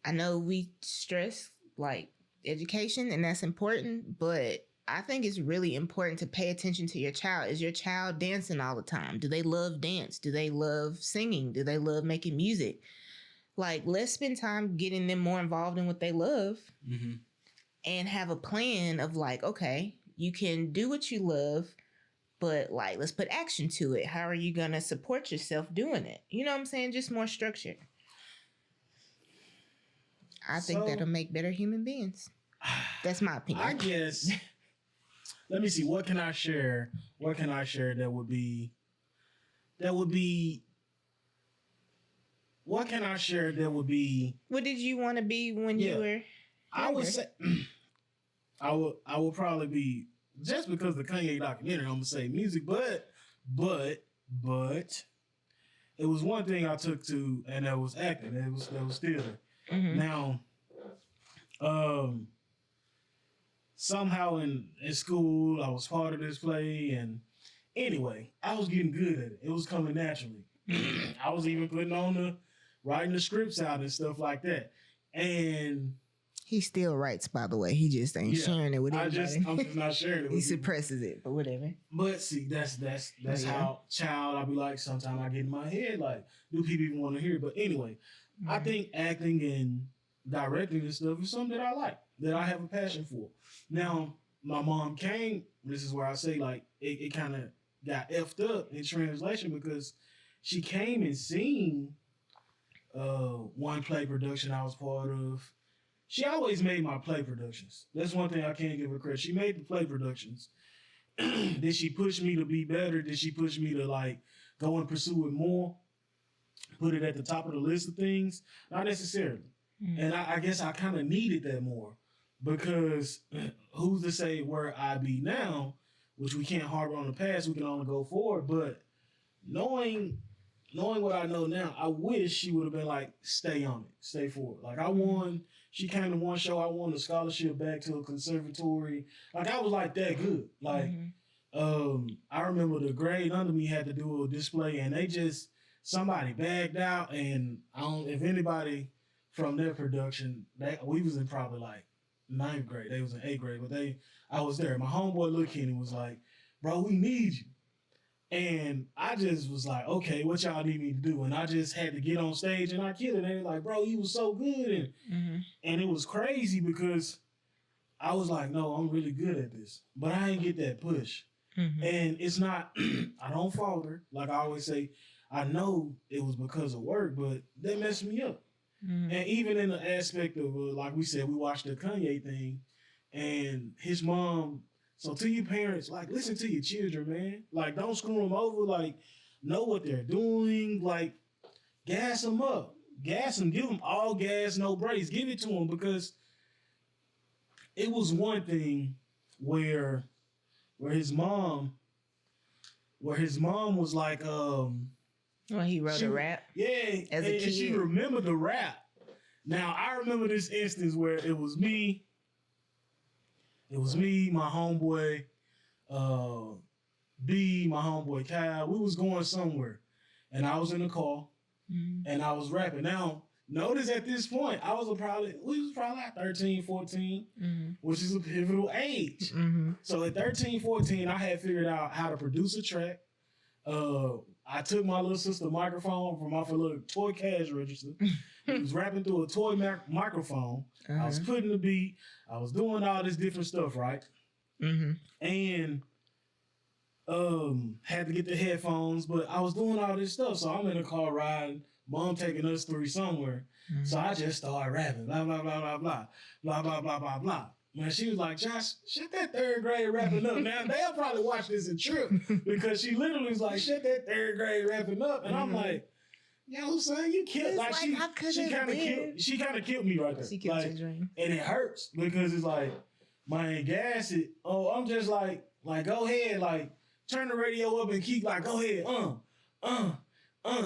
I know we stress like education and that's important, but I think it's really important to pay attention to your child. Is your child dancing all the time? Do they love dance? Do they love singing? Do they love making music? Like, let's spend time getting them more involved in what they love Mm-hmm. and have a plan of like, okay, you can do what you love, but like, let's put action to it. How are you going to support yourself doing it? You know what I'm saying? Just more structure. I think that'll make better human beings. That's my opinion. I guess. Let me see. What can I share? What can I share that would be? What can I share that would be? What did you want to be when you were younger? I would say I would probably be, just because the Kanye documentary, I'm gonna say music, but it was one thing I took to, and that was acting. That was theater. Mm-hmm. Now, somehow in school I was part of this play, and anyway, I was getting good at it. It was coming naturally. I was even writing the scripts out and stuff like that. And he still writes, by the way. He just ain't sharing it with everybody. I'm just not sharing it with He suppresses it, but whatever. But see, that's how child I be like. Sometimes I get in my head, like, do people even want to hear it? But anyway, I think acting and directing and stuff is something that I like, that I have a passion for. Now, my mom came, this is where I say, like, it kind of got effed up in translation, because she came and seen one play production I was part of. She always made my play productions. That's one thing I can't give her credit. She made the play productions. Did she push me to be better? Did she push me to, like, go and pursue it more? Put it at the top of the list of things? Not necessarily. Mm-hmm. And I guess I kind of needed that more, because who's to say where I be now, which we can't harbor on the past, we can only go forward. But knowing what I know now, I wish she would have been like, stay on it, stay forward. Like, she came to one show, I won a scholarship back to a conservatory. Like, I was like that good. Like, I remember the grade under me had to do a display, and somebody bagged out, and if anybody from their production, we was in probably like 9th grade, they was in 8th grade, but I was there. My homeboy Lil Kenny was like, bro, we need you. And I just was like, okay, what y'all need me to do? And I just had to get on stage, and I killed it. And they were like, bro, you was so good. And it was crazy, because I was like, no, I'm really good at this. But I didn't get that push. And it's not, I don't falter. Like I always say, I know it was because of work, but that messed me up. And even in the aspect of, like we said, we watched the Kanye thing, and his mom. So to you parents, like, listen to your children, man. Like, don't screw them over. Like, know what they're doing. Like, gas them up. Gas them. Give them all gas, no brakes. Give it to them, because it was one thing where his mom was like, when he wrote a rap? Yeah. As a kid. And she remembered the rap. Now, I remember this instance where it was me, my homeboy, B, my homeboy Kyle. We was going somewhere, and I was in the car, and I was rapping. Now, notice at this point, we was probably like 13, 14, which is a pivotal age. So at 13, 14, I had figured out how to produce a track. I took my little sister microphone from off a little toy cash register. He was rapping through a toy microphone. I was putting the beat. I was doing all this different stuff, right? And had to get the headphones, but I was doing all this stuff. So I'm in the car riding. Mom taking us through somewhere. So I just started rapping. Blah, blah, blah, blah, blah. Blah, blah, blah, blah, blah. Man, she was like, Josh, shut that 3rd grade rapping up. Now, they'll probably watch this and trip, because she literally was like, shut that 3rd grade rapping up. And I'm like, yo, son, you killed. Like, she kind of killed me right there. She killed your dream. And it hurts, because it's like, man, gas it. Oh, I'm just like, go ahead, like, turn the radio up and keep like, go ahead,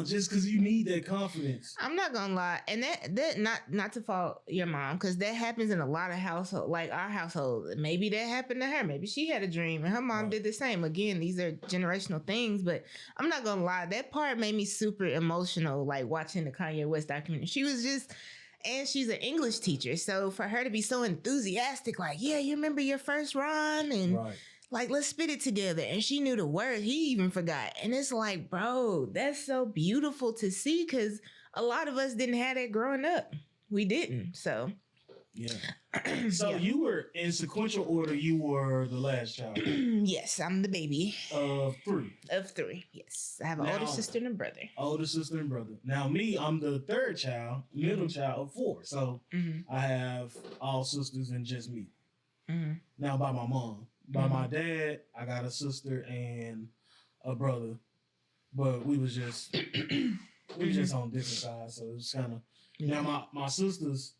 just because you need that confidence. I'm not gonna lie, and that not to fault your mom, because that happens in a lot of households, like our household. Maybe that happened to her. Maybe she had a dream, and her mom did the same. Again, these are generational things, but I'm not gonna lie, that part made me super emotional, like watching the Kanye West documentary. She was just. And she's an English teacher, so for her to be so enthusiastic, like, yeah, you remember your first rhyme, and like, let's spit it together. And she knew the words. He even forgot. And it's like, bro, that's so beautiful to see, because a lot of us didn't have that growing up. We didn't. So Yeah. So yeah. you were in sequential order. You were the last child Yes, I'm the baby of three. of three. Yes, I have an older sister and a brother. Older sister and brother. Now me, I'm the third child, middle child of four. So I have all sisters and just me. Now by my mom. By my dad, I got a sister and a brother, but we was just on different sides. So it was kind of now my sisters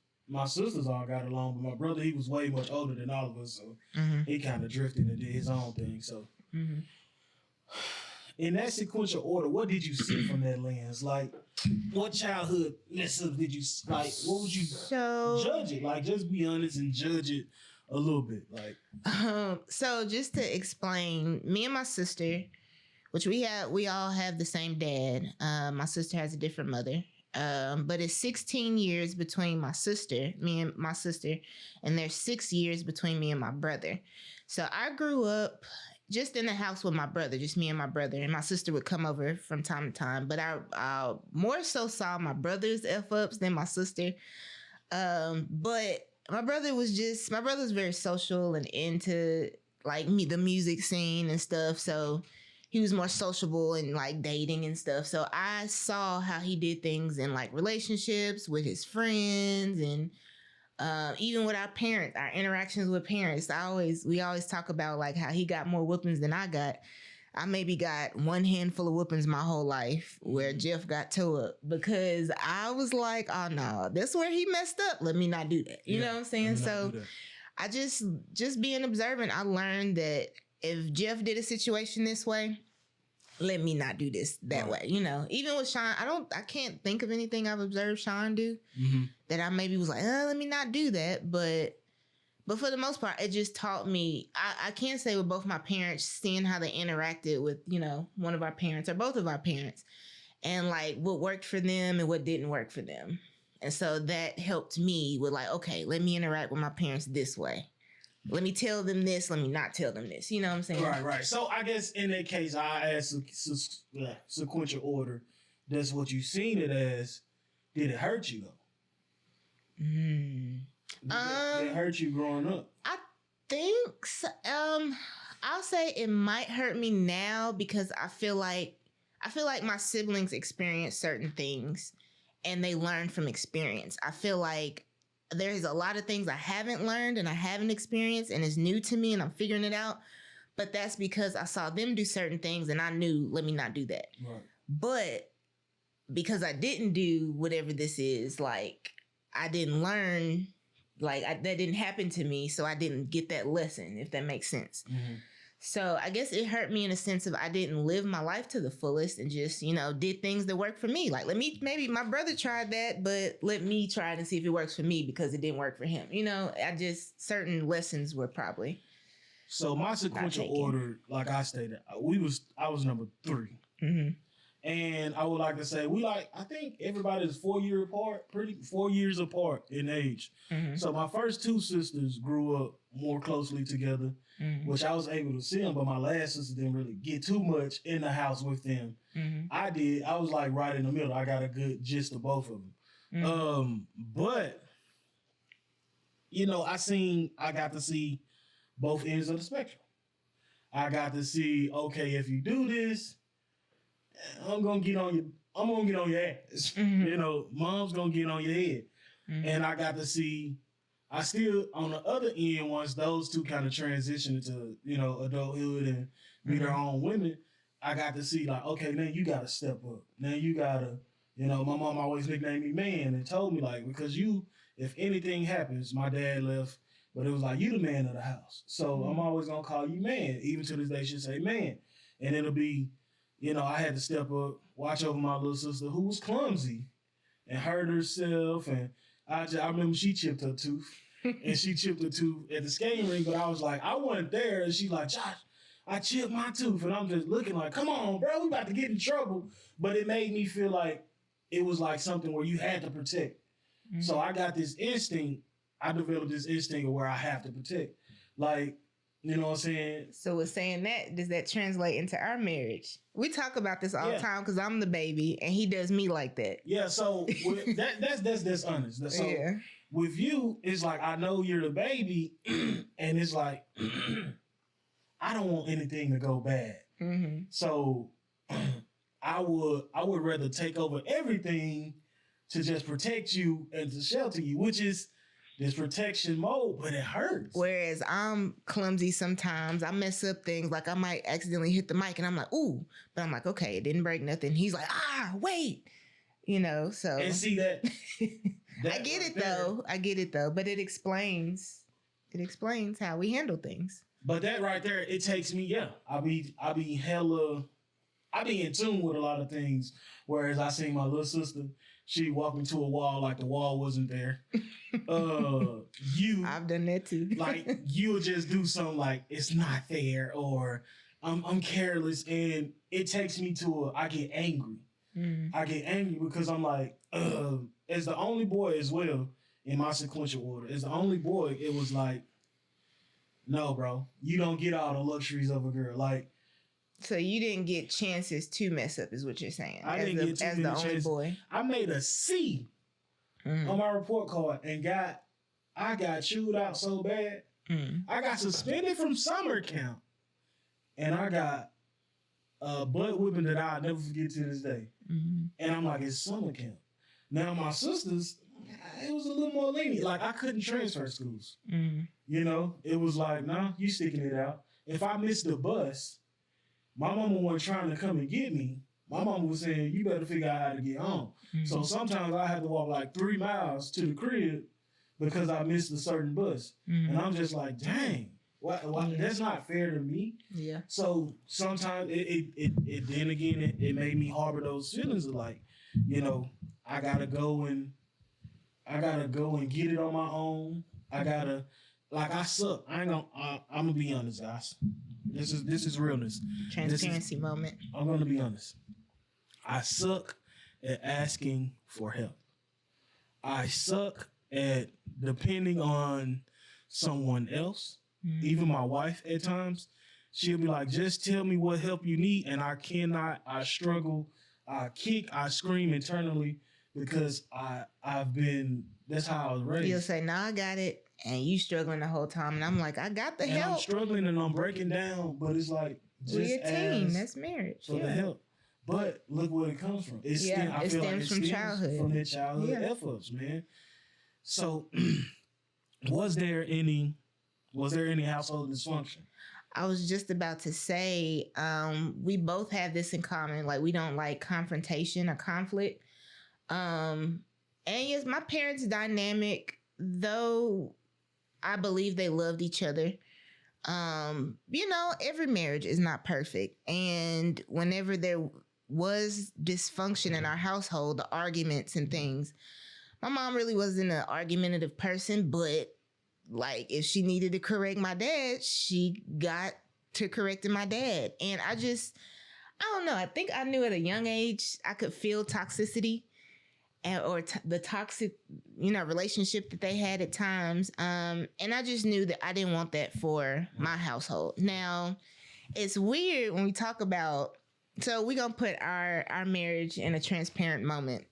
all got along, but my brother, he was way much older than all of us, so he kind of drifted and did his own thing. So in that sequential order, what did you see from that lens? Like, what childhood mess up did you like? What would you judge it? Like, just be honest and judge it a little bit. Like, so just to explain, me and my sister, which we all have the same dad. My sister has a different mother. But it's 16 years between me and my sister, and there's 6 years between me and my brother. So I grew up just in the house with my brother, just me and my brother, and my sister would come over from time to time. But I more so saw my brother's F-ups than my sister. But my brother was very social and into like the music scene and stuff. So he was more sociable and like dating and stuff. So I saw how he did things in like relationships with his friends and even with our parents, our interactions with parents. We always talk about like how he got more whoopings than I got. I maybe got one handful of whoopings my whole life, where Jeff got toe up because I was like, oh no, that's where he messed up. Let me not do that. You know what I'm saying? So I just being observant, I learned that if Jeff did a situation this way, let me not do this that way. You know, even with Sean, I can't think of anything I've observed Sean do that I maybe was like, let me not do that. But for the most part, it just taught me, I can't say with both my parents, seeing how they interacted with, you know, one of our parents or both of our parents, and like what worked for them and what didn't work for them. And so that helped me with like, okay, let me interact with my parents this way. Let me tell them this, let me not tell them this. You know what I'm saying? Right. So I guess in that case, I asked sequential order. That's what you seen it as. Did it hurt you though? Did it hurt you growing up? I think so. I'll say it might hurt me now because I feel like my siblings experience certain things and they learn from experience. I feel like there's a lot of things I haven't learned and I haven't experienced and it's new to me and I'm figuring it out. But that's because I saw them do certain things and I knew, let me not do that. Right. But because I didn't do whatever this is, like I didn't learn, that didn't happen to me. So I didn't get that lesson, if that makes sense. So I guess it hurt me in a sense of I didn't live my life to the fullest and just, you know, did things that worked for me. Like, maybe my brother tried that, but let me try it and see if it works for me because it didn't work for him. You know, certain lessons were probably. So my sequential order, like I stated, I was number 3. And I would like to say I think everybody is 4 years apart in age. So my first 2 sisters grew up more closely together, which I was able to see them, but my last sister didn't really get too much in the house with them. I did. I was like right in the middle. I got a good gist of both of them. But, you know, I got to see both ends of the spectrum. I got to see, okay, if you do this, I'm gonna get on your ass. You know, mom's gonna get on your head. And I got to see, I still on the other end, once those two kind of transition into, you know, adulthood and be their own women, I got to see like, okay, now you gotta step up. Now you gotta, you know, my mom always nicknamed me man and told me like, because if anything happens, my dad left, but it was like, you the man of the house. So I'm always gonna call you man. Even to this day, she'll say man. And it'll be, you know, I had to step up, watch over my little sister who was clumsy and hurt herself. And I remember she chipped her tooth. And she chipped her tooth at the skating rink. But I was like, I wasn't there. And she like, Josh, I chipped my tooth. And I'm just looking like, come on, bro, we about to get in trouble. But it made me feel like it was like something where you had to protect. So I got this instinct. I developed this instinct of where I have to protect. Like You know what I'm saying? So with saying that, does that translate into our marriage? We talk about this all the Yeah. time because I'm the baby and he does me like that. Yeah, so that's honest. So Yeah. with you, it's like I know you're the baby, and it's like I don't want anything to go bad. Mm-hmm. So I would rather take over everything to just protect you and to shelter you, which is this protection mode, but it hurts. Whereas I'm clumsy sometimes. I mess up things. Like I might accidentally hit the mic and I'm like, ooh. But I'm like, okay, it didn't break nothing. He's like, wait. You know, so. And see that I get it though. I get it though. But it explains how we handle things. But that right there, it takes me, I be in tune with a lot of things. Whereas I seen my little sister, she walked into a wall like the wall wasn't there. I've done that too. Like you'll just do something like it's not fair or I'm careless, and it takes me to I get angry. I get angry because I'm like, as the only boy as well in my sequential order, as the only boy, it was like, no, bro, you don't get all the luxuries of a girl. Like, so you didn't get chances to mess up, is what you're saying? I didn't get as the only boy. I made a C on my report card and I got chewed out so bad. I got suspended from summer camp, and I got a butt whipping that I'll never forget to this day. And I'm like, it's summer camp. Now my sisters, it was a little more lenient. Like I couldn't transfer schools. You know, it was like, nah, you sticking it out. If I missed the bus, my mama wasn't trying to come and get me. My mama was saying, you better figure out how to get home. So sometimes I had to walk like 3 miles to the crib because I missed a certain bus. And I'm just like, dang, why, that's not fair to me. Yeah. So sometimes it made me harbor those feelings of like, you know, I gotta go and get it on my own. I suck. I'm gonna be honest, guys. This is realness. Transparency moment. I'm gonna be honest. I suck at asking for help. I suck at depending on someone else. Even my wife at times, she'll be like, just tell me what help you need. And I cannot, I struggle, I kick, I scream internally because that's how I was raised. You'll say, I got it. And you struggling the whole time. And I'm like, I got the help. I'm struggling and I'm breaking down, but it's like, we're a team. That's marriage. For the help. But look where it comes from. It stems from childhood. From their childhood efforts, man. So was there any household dysfunction? I was just about to say, we both have this in common. Like, we don't like confrontation or conflict. And yes, my parents' dynamic, though I believe they loved each other. You know, every marriage is not perfect. And whenever there was dysfunction in our household, the arguments and things, my mom really wasn't an argumentative person, but like if she needed to correct my dad, she got to correcting my dad. And I don't know. I think I knew at a young age, I could feel toxicity or the toxic, relationship that they had at times. And I just knew that I didn't want that for my household. Now, it's weird when we talk about, so we're going to put our marriage in a transparent moment.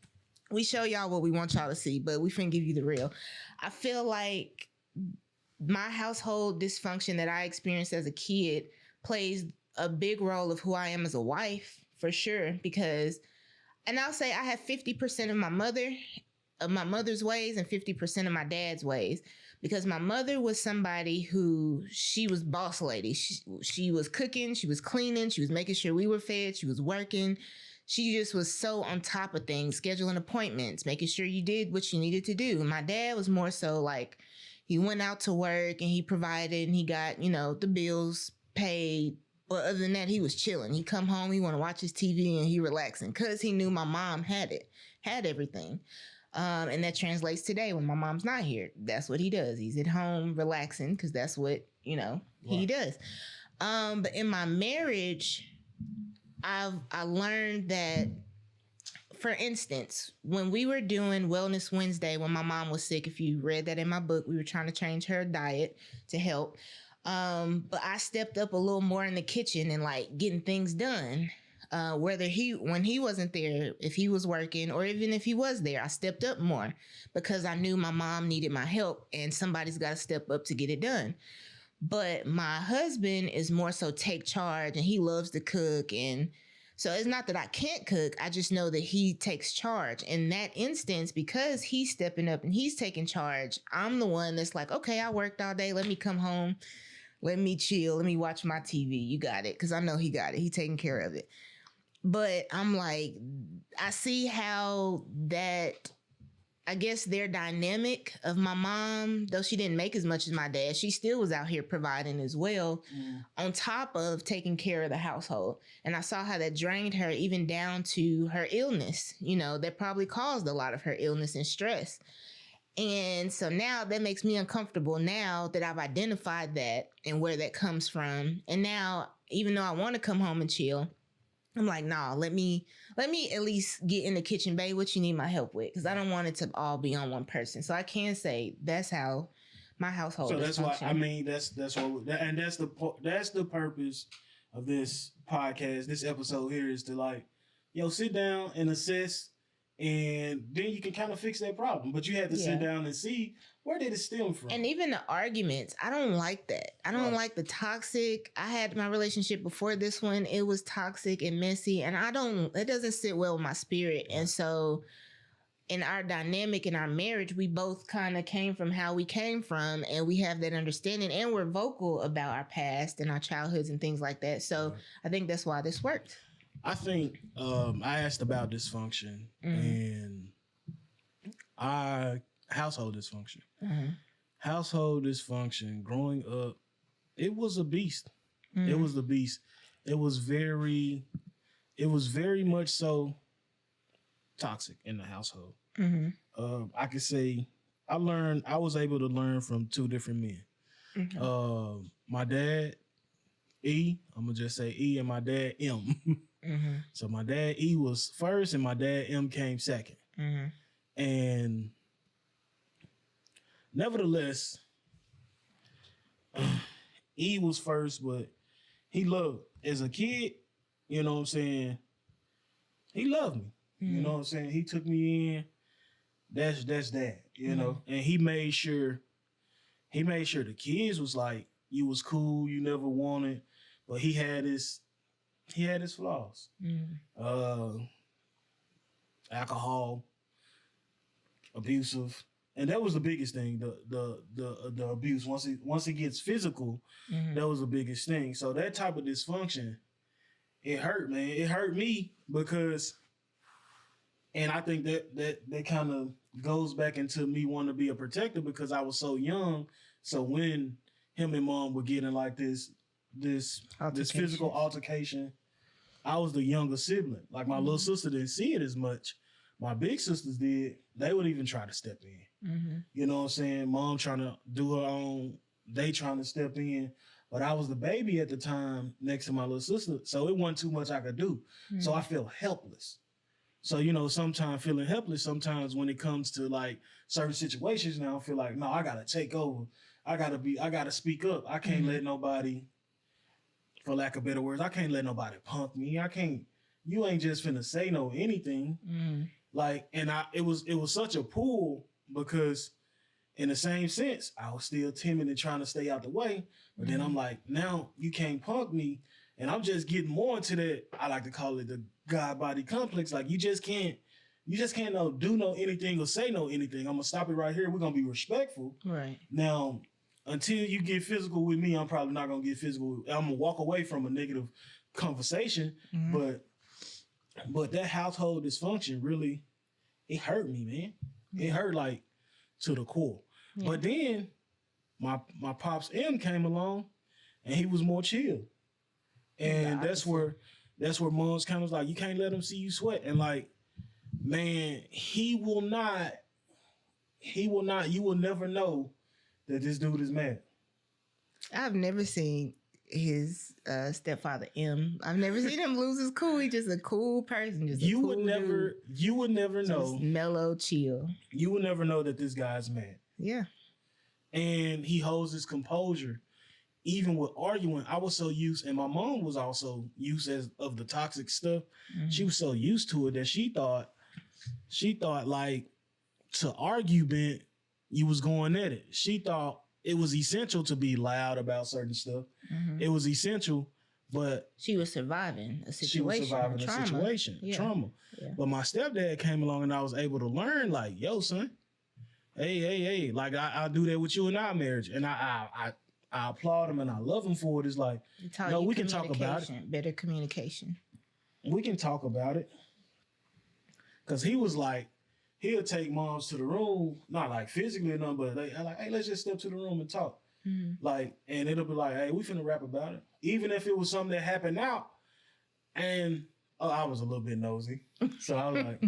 We show y'all what we want y'all to see, but we finna give you the real. I feel like my household dysfunction that I experienced as a kid plays a big role of who I am as a wife, for sure, because, and I'll say I have 50% of my mother's ways and 50% of my dad's ways, because my mother was somebody who, she was boss lady. She was cooking, she was cleaning, she was making sure we were fed, she was working. She just was so on top of things, scheduling appointments, making sure you did what you needed to do. My dad was more so like, he went out to work and he provided and he got, the bills paid. But other than that, he was chilling. He come home, he want to watch his TV and he relaxing because he knew my mom had everything. And that translates today when my mom's not here. That's what he does. He's at home relaxing because that's what, he does. But in my marriage, I learned that, for instance, when we were doing Wellness Wednesday, when my mom was sick, if you read that in my book, we were trying to change her diet to help. But I stepped up a little more in the kitchen and like getting things done. Whether when he wasn't there, if he was working, or even if he was there, I stepped up more because I knew my mom needed my help and somebody's got to step up to get it done. But my husband is more so take charge and he loves to cook. And so it's not that I can't cook. I just know that he takes charge. In that instance, because he's stepping up and he's taking charge, I'm the one that's like, okay, I worked all day. Let me come home. Let me chill. Let me watch my TV. You got it. Because I know he got it. He taking care of it. But I'm like, I see how that, I guess their dynamic of my mom, though she didn't make as much as my dad, she still was out here providing as well, on top of taking care of the household. And I saw how that drained her even down to her illness, that probably caused a lot of her illness and stress. And so now that makes me uncomfortable now that I've identified that and where that comes from. And now, even though I want to come home and chill, I'm like, nah, let me at least get in the kitchen, babe. What you need my help with? Because I don't want it to all be on one person. So I can say that's how my household. So that's why that's what, and that's the purpose of this podcast. This episode here is to like, sit down and assess, and then you can kind of fix that problem. But you have to sit down and see, where did it stem from? And even the arguments, I don't like that. I don't like the toxic. I had my relationship before this one. It was toxic and messy. And it doesn't sit well with my spirit. And so in our dynamic, in our marriage, we both kind of came from how we came from. And we have that understanding. And we're vocal about our past and our childhoods and things like that. So I think that's why this worked. I think I asked about dysfunction and our household dysfunction. Household dysfunction growing up, it was a beast. It was the beast. It was very much so toxic in the household. I could say I was able to learn from two different men. My dad, E, I'm gonna just say E, and my dad, M. So my dad, E, was first and my dad, M, came second. And nevertheless, E was first, but he loved, as a kid, you know what I'm saying? He loved me. You know what I'm saying? He took me in. That's that, you know? And he made sure the kids was like, you was cool, you never wanted, but he had his flaws. Alcohol, abusive. And that was the biggest thing, the abuse. Once it gets physical, that was the biggest thing. So that type of dysfunction, it hurt, man. It hurt me because, and I think that kind of goes back into me wanting to be a protector because I was so young. So when him and mom were getting like this physical altercation, I was the younger sibling. Like my little sister didn't see it as much. My big sisters did. They would even try to step in. You know what I'm saying? Mom trying to do her own. They trying to step in. But I was the baby at the time next to my little sister. So it wasn't too much I could do. So I felt helpless. So, sometimes feeling helpless, sometimes when it comes to like certain situations now, I feel like, no, I got to take over. I got to speak up. I can't let nobody, for lack of better words, I can't let nobody punk me. You ain't just finna say no anything. Like, and it was such a pull because in the same sense, I was still timid and trying to stay out the way. But then I'm like, now you can't punk me. And I'm just getting more into that. I like to call it the God body complex. Like you just can't do no anything or say no anything. I'm gonna stop it right here. We're gonna be respectful. Right. Now, until you get physical with me, I'm probably not gonna get physical. I'm gonna walk away from a negative conversation. But that household dysfunction really, it hurt me, man. It hurt like to the core. But then my pops M came along and he was more chill. And that's where mom's kind of like, you can't let him see you sweat. And like, man, you will never know that this dude is mad. I've never seen his stepfather M. I've never seen him lose his cool. He's just a cool person. You would never know. Just mellow, chill. You would never know that this guy's mad. Yeah. And he holds his composure even with arguing, I was so used, and my mom was also used as of the toxic stuff. She was so used to it that she thought like to argue meant you was going at it. She thought it was essential to be loud about certain stuff. It was essential, but she was surviving a situation. She was surviving a situation, trauma. Yeah. But my stepdad came along and I was able to learn like, yo, son, hey, like I do that with you in our marriage. And I applaud him and I love him for it. It's like, no, we can talk about it. Better communication. We can talk about it. Cause he was like, he'll take moms to the room, not like physically or nothing, but like, hey, let's just step to the room and talk. Like, and it'll be like, hey, we finna rap about it. Even if it was something that happened out, and I was a little bit nosy. So I was like,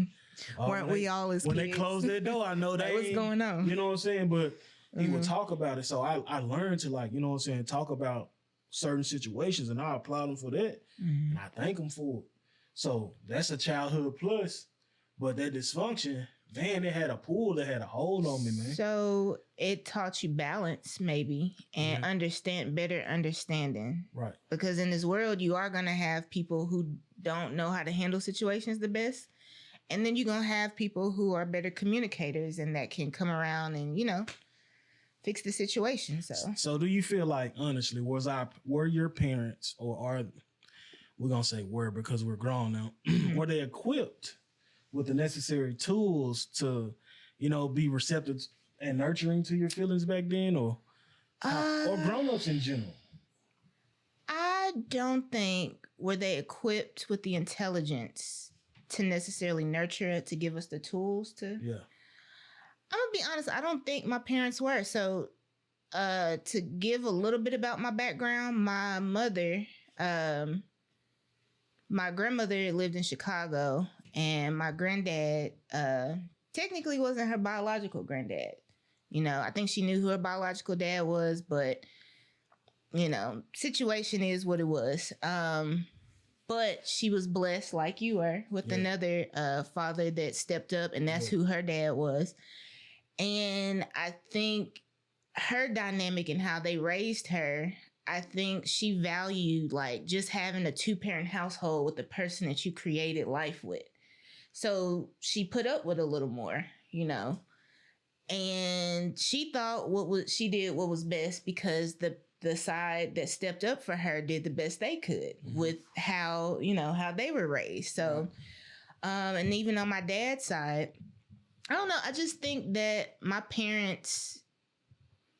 weren't we all as when kids? They closed their door, I know what's going on. You know what I'm saying? But he would talk about it. So I learned to like, you know what I'm saying, talk about certain situations, and I applaud him for that. And I thank him for it. So that's a childhood plus. But that dysfunction, man, it had a pull that had a hold on me, man. So it taught you balance, maybe, and better understanding. Right. Because in this world, you are going to have people who don't know how to handle situations the best. And then you're going to have people who are better communicators and that can come around and, fix the situation. So do you feel like, honestly, were your parents, or we're going to say were because we're grown now, were they equipped with the necessary tools to, be receptive and nurturing to your feelings back then, or grown-ups in general? I don't think were they equipped with the intelligence to necessarily nurture it, to give us the tools to. Yeah. I'm gonna be honest, I don't think my parents were. So to give a little bit about my background, my mother, my grandmother lived in Chicago. And my granddad technically wasn't her biological granddad. I think she knew who her biological dad was, but, situation is what it was. But she was blessed, like you were, with another father that stepped up, and that's who her dad was. And I think her dynamic and how they raised her, I think she valued, like, just having a 2-parent household with the person that you created life with. So she put up with a little more, and she thought she did what was best because the side that stepped up for her did the best they could with how they were raised. So, and even on my dad's side, I don't know. I just think that my parents,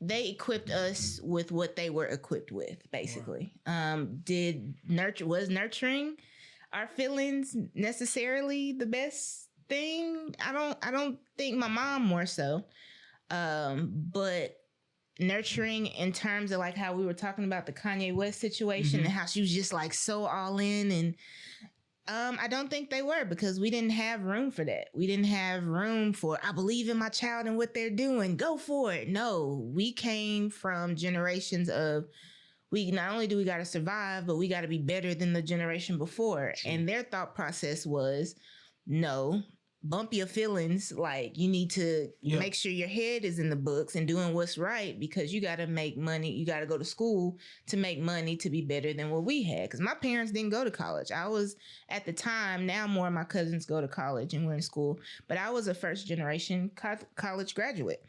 they equipped us with what they were equipped with, basically. Was nurturing our feelings necessarily the best thing? I don't think my mom more so. But nurturing in terms of like how we were talking about the Kanye West situation and how she was just like so all in, and I don't think they were, because we didn't have room for that. We didn't have room for, I believe in my child and what they're doing, go for it. No, we came from generations of, we not only do we got to survive, but we got to be better than the generation before. True. And their thought process was, no, bump your feelings. Like, you need to make sure your head is in the books and doing what's right, because you got to make money. You got to go to school to make money to be better than what we had. Because my parents didn't go to college. I was, at the time, now more of my cousins go to college and we're in school, but I was a first generation college graduate.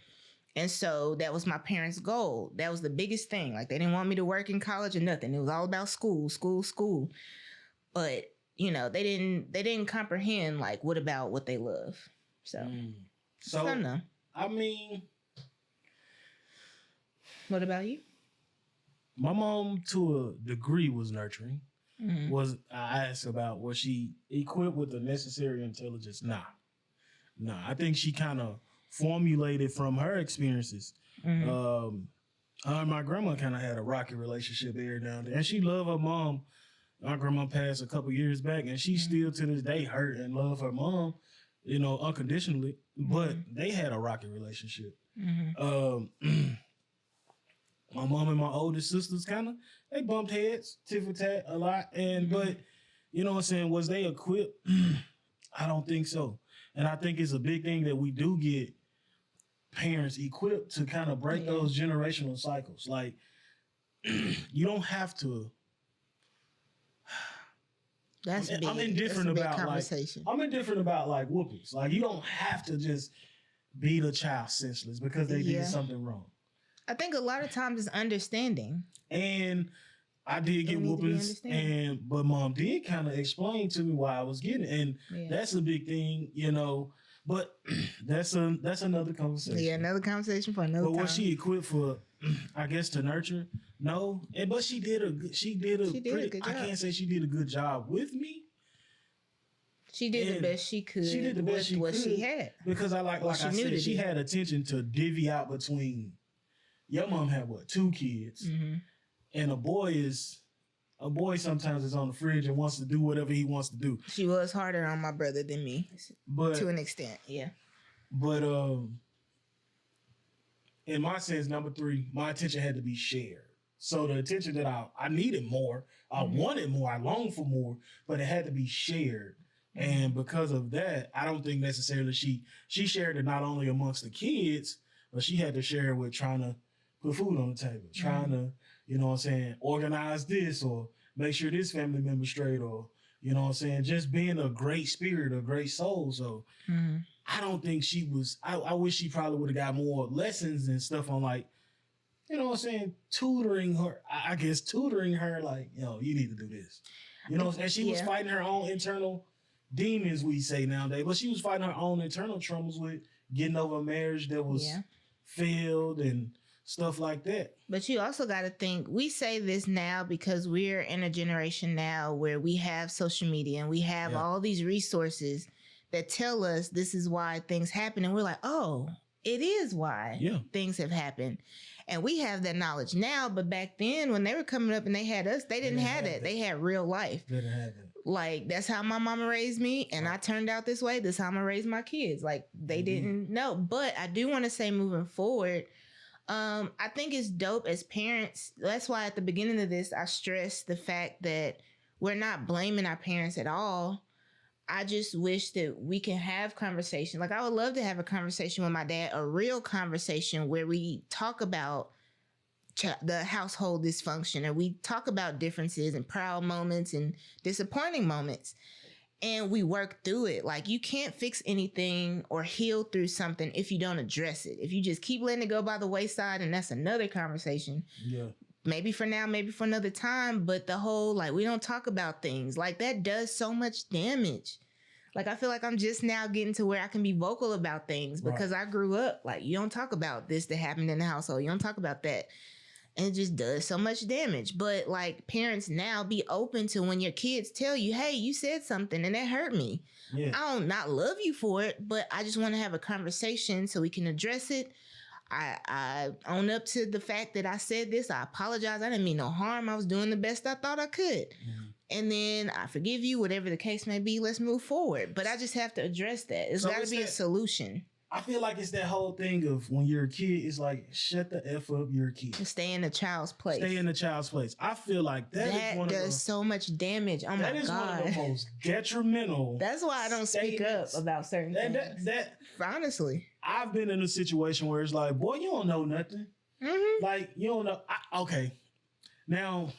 And so that was my parents' goal. That was the biggest thing. Like, they didn't want me to work in college or nothing. It was all about school. But, they didn't comprehend, like, what about what they love? So I don't know. I mean, what about you? My mom, to a degree, was nurturing. I asked about, was she equipped with the necessary intelligence? Nah. I think she kind of formulated from her experiences. Her and my grandma kind of had a rocky relationship every now and then, and she loved her mom. My grandma passed a couple years back, and she still to this day hurt and love her mom, unconditionally. But they had a rocky relationship. My mom and my oldest sisters they bumped heads, tit for tat a lot, and but you know what I'm saying, was they equipped? I don't think so. And I think it's a big thing that we do get parents equipped to kind of break those generational cycles. Like, you don't have to. That's big. I'm indifferent That's a big about conversation. I'm indifferent about like whoopings. Like you don't have to just beat a child senseless because they did something wrong. I think a lot of times it's understanding. And I did get whoopings, but mom did kind of explain to me why I was getting it. And that's a big thing, you know. But that's another conversation. Yeah, another conversation for another time. But was she equipped for, I guess, to nurture? No. But she did a good job. I can't say she did a good job with me. She did the best she could. She did the best with what she had. Because like I said, she had attention to divvy out between. Your mom had 2 kids, and a boy sometimes is on the fridge and wants to do whatever he wants to do. She was harder on my brother than me, but to an extent, yeah. But in my sense, number 3, my attention had to be shared. So the attention that I needed more, I wanted more, I longed for more, but it had to be shared. And because of that, I don't think necessarily she shared it not only amongst the kids, but she had to share it with trying to put food on the table, trying to, you know what I'm saying, organize this or make sure this family member straight or, you know what I'm saying, just being a great spirit, a great soul. So I don't think she was, I wish she probably would have got more lessons and stuff on like, you know what I'm saying, tutoring her like, you know, you need to do this. You know, and she was fighting her own internal demons, we say nowadays, but she was fighting her own internal troubles with getting over a marriage that was failed and stuff like that. But you also got to think, we say this now because we're in a generation now where we have social media and we have all these resources that tell us this is why things happen. And we're like, oh, it is why things have happened. And we have that knowledge now. But back then when they were coming up and they had us, they didn't have that. They had real life. They didn't have it. Like, that's how my mama raised me, and I turned out this way. This is how I'm gonna raise my kids. Like, they didn't know. But I do want to say, moving forward, I think it's dope as parents. That's why at the beginning of this, I stressed the fact that we're not blaming our parents at all. I just wish that we can have conversation. Like, I would love to have a conversation with my dad, a real conversation where we talk about the household dysfunction, and we talk about differences and proud moments and disappointing moments, and we work through it. Like, you can't fix anything or heal through something if you don't address it. If you just keep letting it go by the wayside, and that's another conversation. Yeah. Maybe for now, maybe for another time, but the whole, like, we don't talk about things like that does so much damage. Like, I feel like I'm just now getting to where I can be vocal about things because I grew up, like, you don't talk about this that happened in the household. You don't talk about that. And it just does so much damage. But like, parents now, be open to when your kids tell you, hey, you said something and that hurt me. Yeah. I don't not love you for it, but I just want to have a conversation so we can address it. I own up to the fact that I said this. I apologize. I didn't mean no harm. I was doing the best I thought I could. And then I forgive you, whatever the case may be. Let's move forward. But I just have to address that. It's got to be a solution. I feel like it's that whole thing of when you're a kid, it's like, shut the F up, you're a kid. Stay in the child's place. Stay in the child's place. I feel like that does so much damage. Oh my God. That is one of the most detrimental. That's why I don't speak up about certain things. Honestly. I've been in a situation where it's like, boy, you don't know nothing. Mm-hmm. Like, you don't know. Okay. Now,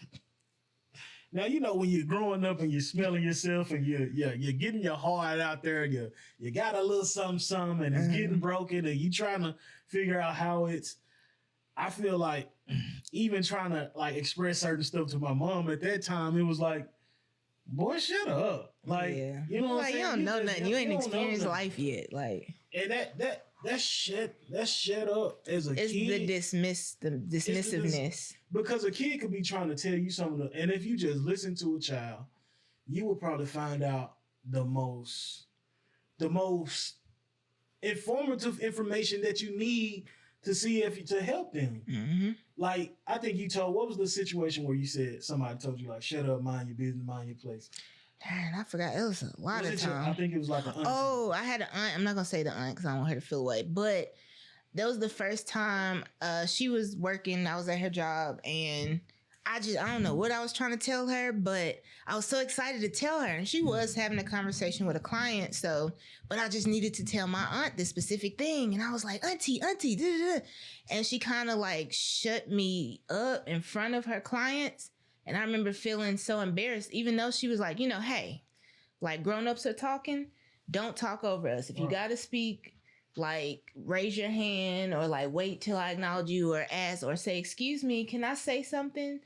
you know, when you're growing up and you're smelling yourself and you're getting your heart out there, you got a little something and it's getting broken and you trying to figure out how I feel like even trying to like express certain stuff to my mom at that time, it was like, boy, shut up. Like, you know what I'm saying? You don't know nothing. You ain't experienced life yet. Like, and that shut up as a kid. It's the dismissiveness. Because a kid could be trying to tell you something, and if you just listen to a child, you will probably find out the most informative information that you need to see to help them. Mm-hmm. Like, I think what was the situation where you said somebody told you like, shut up, mind your business, mind your place? Man, I forgot. It was a lot of time. I think it was like an aunt. Oh, I had an aunt. I'm not going to say the aunt because I don't want her to feel away. But that was the first time she was working. I was at her job and I don't know what I was trying to tell her, but I was so excited to tell her. And she was having a conversation with a client. So, but I just needed to tell my aunt this specific thing. And I was like, auntie, da, da, da. And she kind of like shut me up in front of her clients. And I remember feeling so embarrassed, even though she was like, hey, like grown-ups are talking, don't talk over us. If you got to speak, like raise your hand or like wait till I acknowledge you or ask or say, excuse me, can I say something?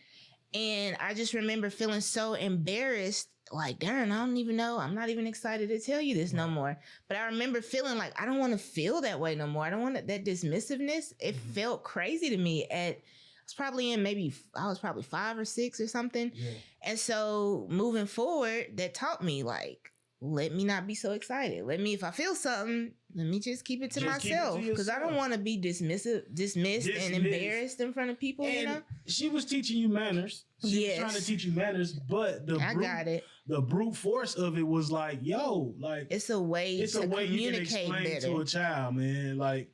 And I just remember feeling so embarrassed, like, Darren, I don't even know. I'm not even excited to tell you this no more. But I remember feeling like, I don't want to feel that way no more. I don't want that dismissiveness. It felt crazy to me I was probably 5 or 6 or something. Yeah. And so moving forward, that taught me like, let me not be so excited. If I feel something, let me just keep it to myself. Because I don't want to be dismissed and embarrassed in front of people, and she was teaching you manners. She was trying to teach you manners, but the brute force of it was like, yo, like it's a way to communicate you can explain better to a child, man. Like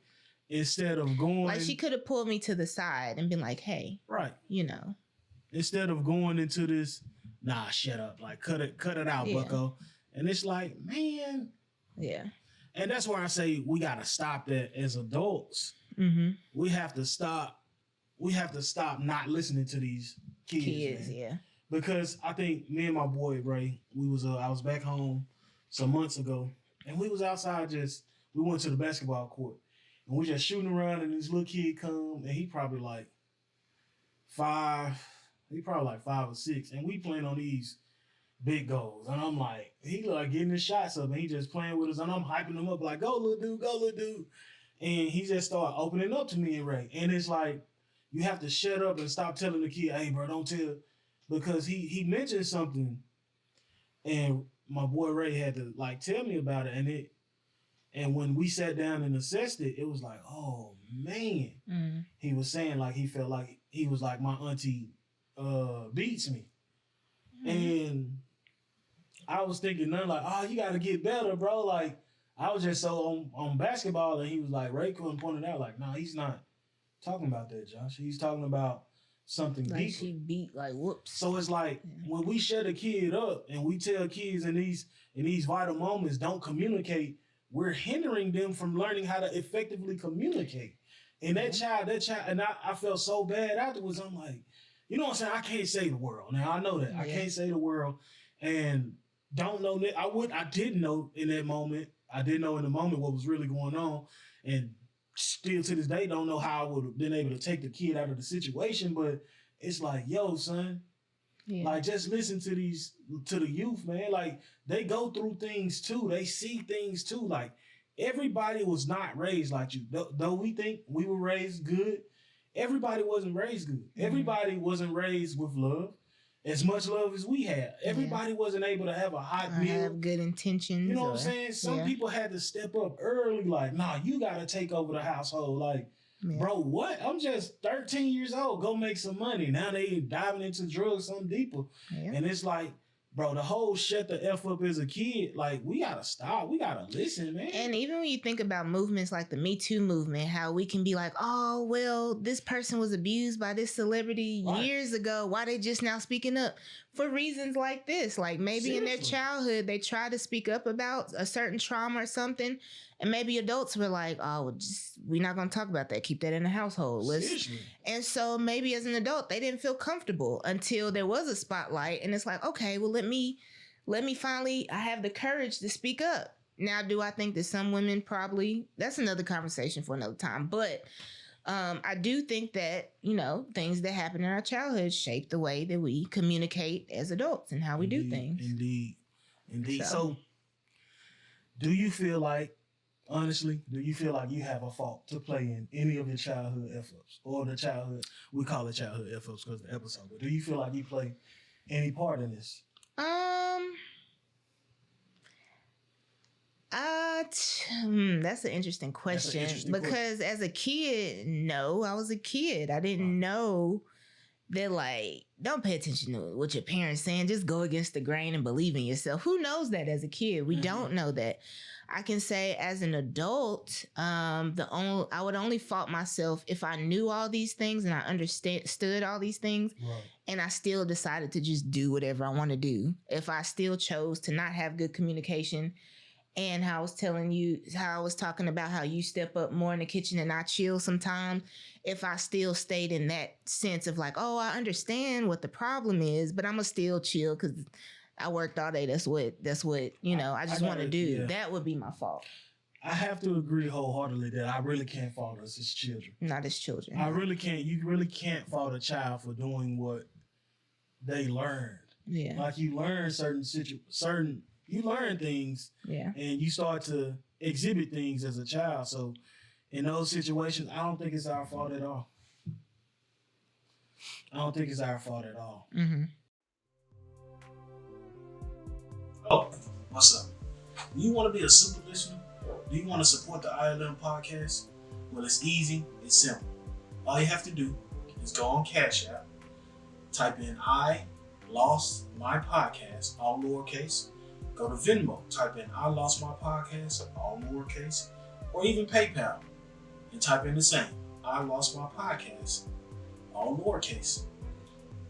instead of going, like she could have pulled me to the side and been like, hey, right, instead of going into this, nah, shut up, like cut it out, bucko. And it's like, man. Yeah. And that's why I say we got to stop that as adults. Mm-hmm. We have to stop not listening to these kids, yeah. Because I think me and my boy, Ray, I was back home some months ago, and we was outside we went to the basketball court, and we just shooting around, and this little kid come, and he probably like 5 or 6, and we playing on these big goals. And I'm like, he like getting his shots up and he just playing with us. And I'm hyping him up like, go little dude. And he just started opening up to me and Ray. And it's like, you have to shut up and stop telling the kid, hey, bro, don't tell. Because he mentioned something. And my boy Ray had to like tell me about it. And when we sat down and assessed it, it was like, oh, man. Mm-hmm. He was saying like he felt like he was like, my auntie beats me. Mm-hmm. And I was thinking nothing like, oh, you got to get better, bro. Like, I was just so on basketball, and he was like, Ray couldn't point it out. Like, no, he's not talking about that, Josh. He's talking about something like deeper. She beat, like, whoops. So it's like, when we shut a kid up and we tell kids in these vital moments, don't communicate, we're hindering them from learning how to effectively communicate. And that child, and I felt so bad afterwards. I'm like, you know what I'm saying? I can't say the world. Now, I know that. Yeah. I can't say the world. And don't know that. I didn't know in that moment. I didn't know in the moment what was really going on. And still to this day, don't know how I would have been able to take the kid out of the situation. But it's like, yo, son, like just listen to the youth, man. Like they go through things too. They see things too. Like everybody was not raised like you. Though we think we were raised good, everybody wasn't raised good. Mm-hmm. Everybody wasn't raised with love. As much love as we had. Everybody wasn't able to have a hot meal. Have good intentions. You know what I'm saying? Some people had to step up early, like, nah, you got to take over the household. Like, bro, what? I'm just 13 years old. Go make some money. Now they diving into drugs, something deeper. Yeah. And it's like, bro, the whole shut the F up as a kid, like, we got to stop. We got to listen, man. And even when you think about movements like the Me Too movement, how we can be like, oh, well, this person was abused by this celebrity years ago. Why they just now speaking up? For reasons like this. Like maybe in their childhood, they tried to speak up about a certain trauma or something. And maybe adults were like, oh, well, we're not going to talk about that. Keep that in the household. And so maybe as an adult, they didn't feel comfortable until there was a spotlight. And it's like, okay, well, let me finally, I have the courage to speak up. Now, do I think that some women that's another conversation for another time. But I do think that, things that happen in our childhood shape the way that we communicate as adults and how we do things. Indeed. So do you feel like, honestly, you have a fault to play in any of the childhood F-ups or we call it childhood F-ups because of the episode, but do you feel like you play any part in this? That's an interesting question because as a kid, no, I was a kid. I didn't know that, like, don't pay attention to what your parents saying. Just go against the grain and believe in yourself. Who knows that as a kid? We don't know that. I can say as an adult, I would only fault myself if I knew all these things and I understood all these things, Right. and I still decided to just do whatever I want to do. If I still chose to not have good communication, and how I was telling you, how I was talking about how you step up more in the kitchen and I chill sometimes. If I still stayed in that sense of like, oh, I understand what the problem is, but I'm gonna still chill because I worked all day. That's what I just want to do. Yeah. That would be my fault. I have to agree wholeheartedly that I really can't fault us as children. Not as children. I really can't. You really can't fault a child for doing what they learned. Yeah. Like you learn you learn things. Yeah. And you start to exhibit things as a child. So in those situations, I don't think it's our fault at all. Mm-hmm. Oh, what's up? Do you want to be a super listener? Do you want to support the ILM podcast? Well, it's easy. It's simple. All you have to do is go on Cash App, type in I Lost My Podcast, all lowercase. Go to Venmo, type in I Lost My Podcast, all lowercase. Or even PayPal, and type in the same, I Lost My Podcast, all lowercase.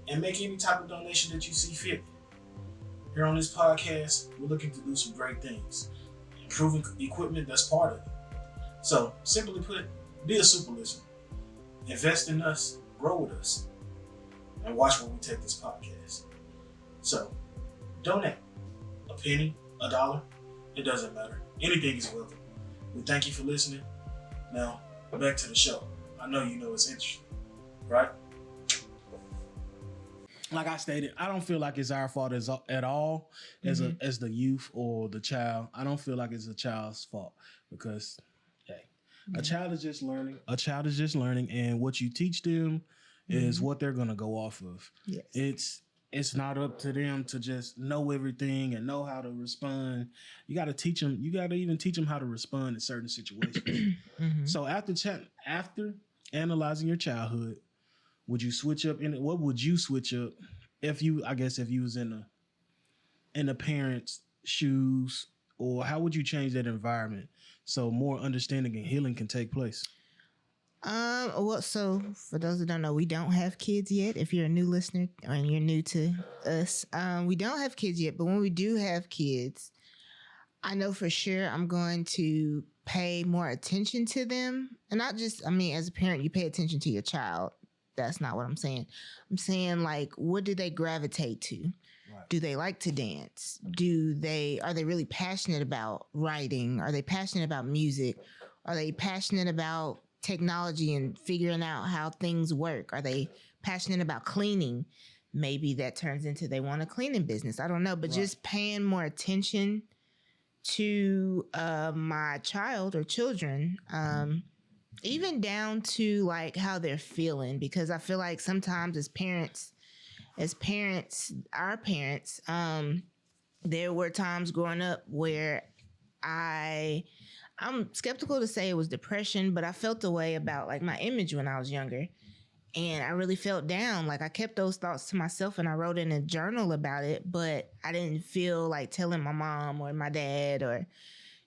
And make any type of donation that you see fit. Here on this podcast, we're looking to do some great things. Improving equipment, that's part of it. So, simply put, be a super listener. Invest in us, grow with us, and watch where we take this podcast. So, donate. A penny, a dollar, it doesn't matter. Anything is welcome. We thank you for listening. Now, back to the show. I know you know it's interesting, right? Like I stated, I don't feel like it's our fault at all as the youth or the child. I don't feel like it's a child's fault because, hey, a child is just learning. And what you teach them is what they're gonna go off of. Yes. It's not up to them to just know everything and know how to respond. You got to teach them. You got to even teach them how to respond in certain situations. So after analyzing your childhood, would you switch up what would you switch up if you was in a parent's shoes, or how would you change that environment so more understanding and healing can take place? Well, so for those that don't know, we don't have kids yet. If you're a new listener and you're new to us, we don't have kids yet. But when we do have kids, I know for sure I'm going to pay more attention to them. And not just, as a parent, you pay attention to your child. That's not what I'm saying. I'm saying, like, what do they gravitate to? Right. Do they like to dance? Are they really passionate about writing? Are they passionate about music? Are they passionate about technology and figuring out how things work? Are they passionate about cleaning? Maybe that turns into they want a cleaning business. I don't know, but just paying more attention to my child or children, even down to like how they're feeling, because I feel like sometimes our parents, there were times growing up where I'm skeptical to say it was depression, but I felt a way about like my image when I was younger. And I really felt down. Like I kept those thoughts to myself and I wrote in a journal about it, but I didn't feel like telling my mom or my dad or,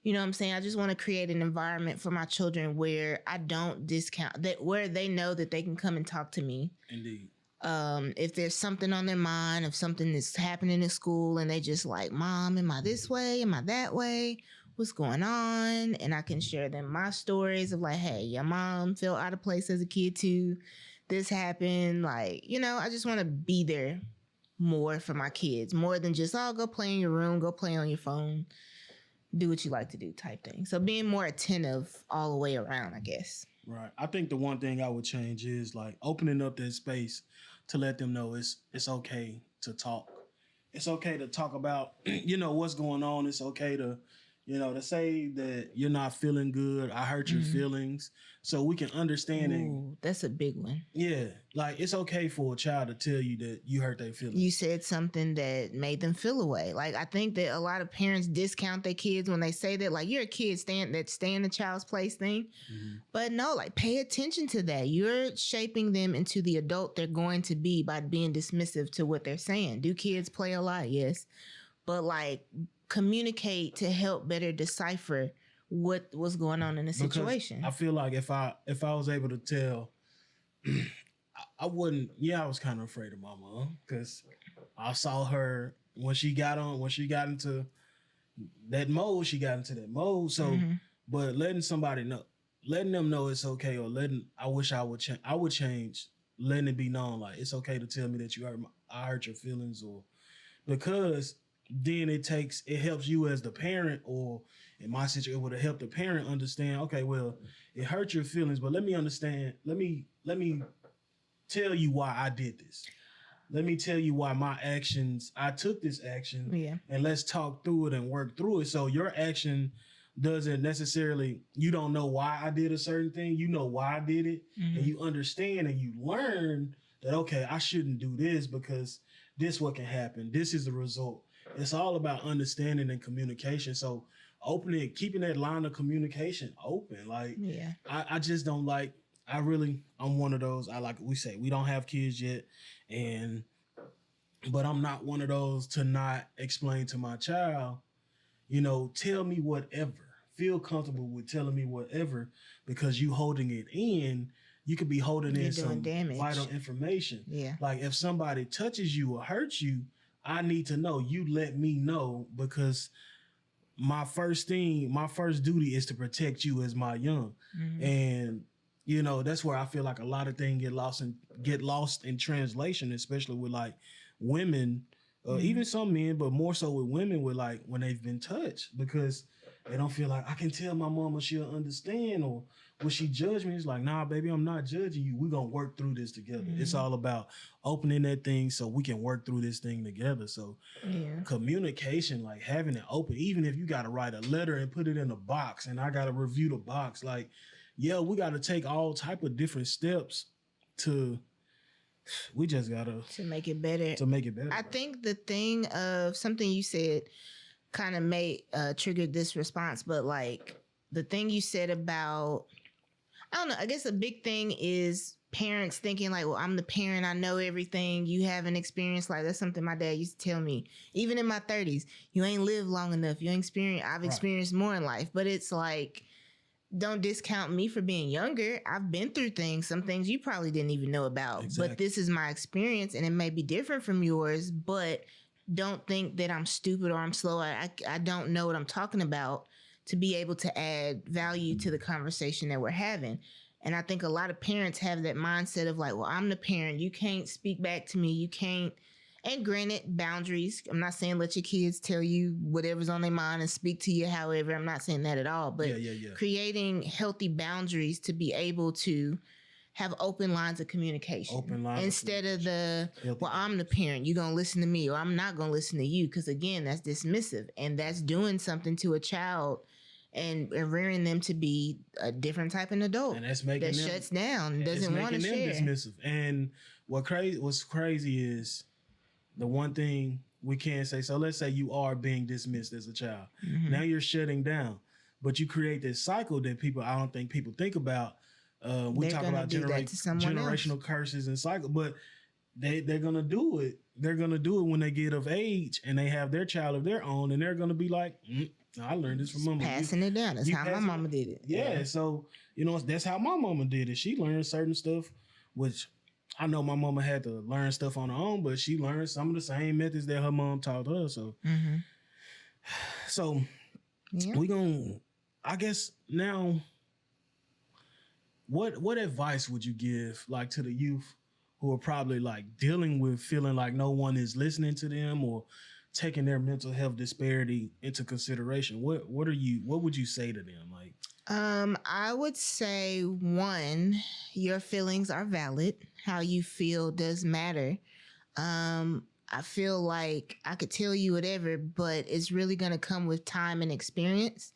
you know what I'm saying? I just want to create an environment for my children where I don't discount that, where they know that they can come and talk to me. Indeed. If there's something on their mind, if something is happening in school and they just like, Mom, am I this way? Am I that way? What's going on? And I can share them my stories of like, hey, your mom felt out of place as a kid too. This happened. Like, I just want to be there more for my kids, more than just, oh, go play in your room, go play on your phone, do what you like to do type thing. So being more attentive all the way around, I guess. Right. I think the one thing I would change is like opening up that space to let them know it's okay to talk. It's okay to talk about, what's going on. It's okay to, to say that you're not feeling good. I hurt your feelings. So we can understand it. That's a big one. Yeah. Like it's okay for a child to tell you that you hurt their feelings. You said something that made them feel away. Like I think that a lot of parents discount their kids when they say that, like you're a kid stay in the child's place thing. But no, like pay attention to that. You're shaping them into the adult they're going to be by being dismissive to what they're saying. Do kids play a lot? Yes. But like communicate to help better decipher what was going on in the situation. I feel like if I was able to tell, I wouldn't. Yeah, I was kind of afraid of my mom because I saw her when she got into that mode. She got into that mode. So, but letting somebody know, letting them know it's okay, or I wish I would change. I would change. Letting it be known like it's okay to tell me that I hurt your feelings, or because then it helps you as the parent, or in my situation, it would have helped the parent understand. Okay, well, it hurt your feelings, but let me understand. Let me tell you why I did this. Let me tell you why I took this action, and let's talk through it and work through it. So your action doesn't necessarily, you don't know why I did a certain thing. You know why I did it, and you understand and you learn that, okay, I shouldn't do this because this what can happen. This is the result. It's all about understanding and communication. So keeping that line of communication open. Like, I just don't like, I'm one of those, we say, we don't have kids yet. But I'm not one of those to not explain to my child, tell me whatever. Feel comfortable with telling me whatever, because you holding it in, you could be holding in some vital information. Yeah. Like if somebody touches you or hurts you, I need to know. You let me know, because my first duty is to protect you as my young. And that's where I feel like a lot of things get lost in translation, especially with like women, even some men, but more so with women, with like when they've been touched, because they don't feel like I can tell my mama she'll understand, or will she judge me? It's like, nah, baby, I'm not judging you. We're gonna work through this together. It's all about opening that thing so we can work through this thing together. So communication, like having it open, even if you gotta write a letter and put it in a box and I gotta review the box, like, yeah, we gotta take all type of different steps we just gotta to make it better. I think the thing of something you said kind of triggered this response, but like the thing you said about, I don't know, I guess a big thing is parents thinking like, well, I'm the parent, I know everything, you haven't experienced. Like that's something my dad used to tell me, even in my 30s, you ain't lived long enough, I've experienced more in life. But it's like, don't discount me for being younger. I've been through things, some things you probably didn't even know about. Exactly. But this is my experience, and it may be different from yours, but don't think that I'm stupid or I'm slow. I don't know what I'm talking about to be able to add value to the conversation that we're having. And I think a lot of parents have that mindset of like, well, I'm the parent. You can't speak back to me. You can't. And granted, boundaries. I'm not saying let your kids tell you whatever's on their mind and speak to you however. I'm not saying that at all. But creating healthy boundaries to be able to have open lines of communication. Instead of well, I'm the parent, you're going to listen to me, or I'm not going to listen to you. Because again, that's dismissive. And that's doing something to a child and rearing them to be a different type of adult. And that's making them shuts down and doesn't want to share. Dismissive. And what's crazy is the one thing we can't say. So let's say you are being dismissed as a child. Now you're shutting down. But you create this cycle that I don't think people think about. We talk about generational curses and cycle, but they're gonna do it. They're gonna do it when they get of age and they have their child of their own, and they're gonna be like, I learned this from mama. Passing it down. That's how my mama did it. Yeah. So that's how my mama did it. She learned certain stuff, which I know my mama had to learn stuff on her own, but she learned some of the same methods that her mom taught her. So, we gonna, I guess now, what advice would you give like to the youth who are probably like dealing with feeling like no one is listening to them or taking their mental health disparity into consideration? What would you say to them? Like, I would say, one, your feelings are valid. How you feel does matter. I feel like I could tell you whatever, but it's really going to come with time and experience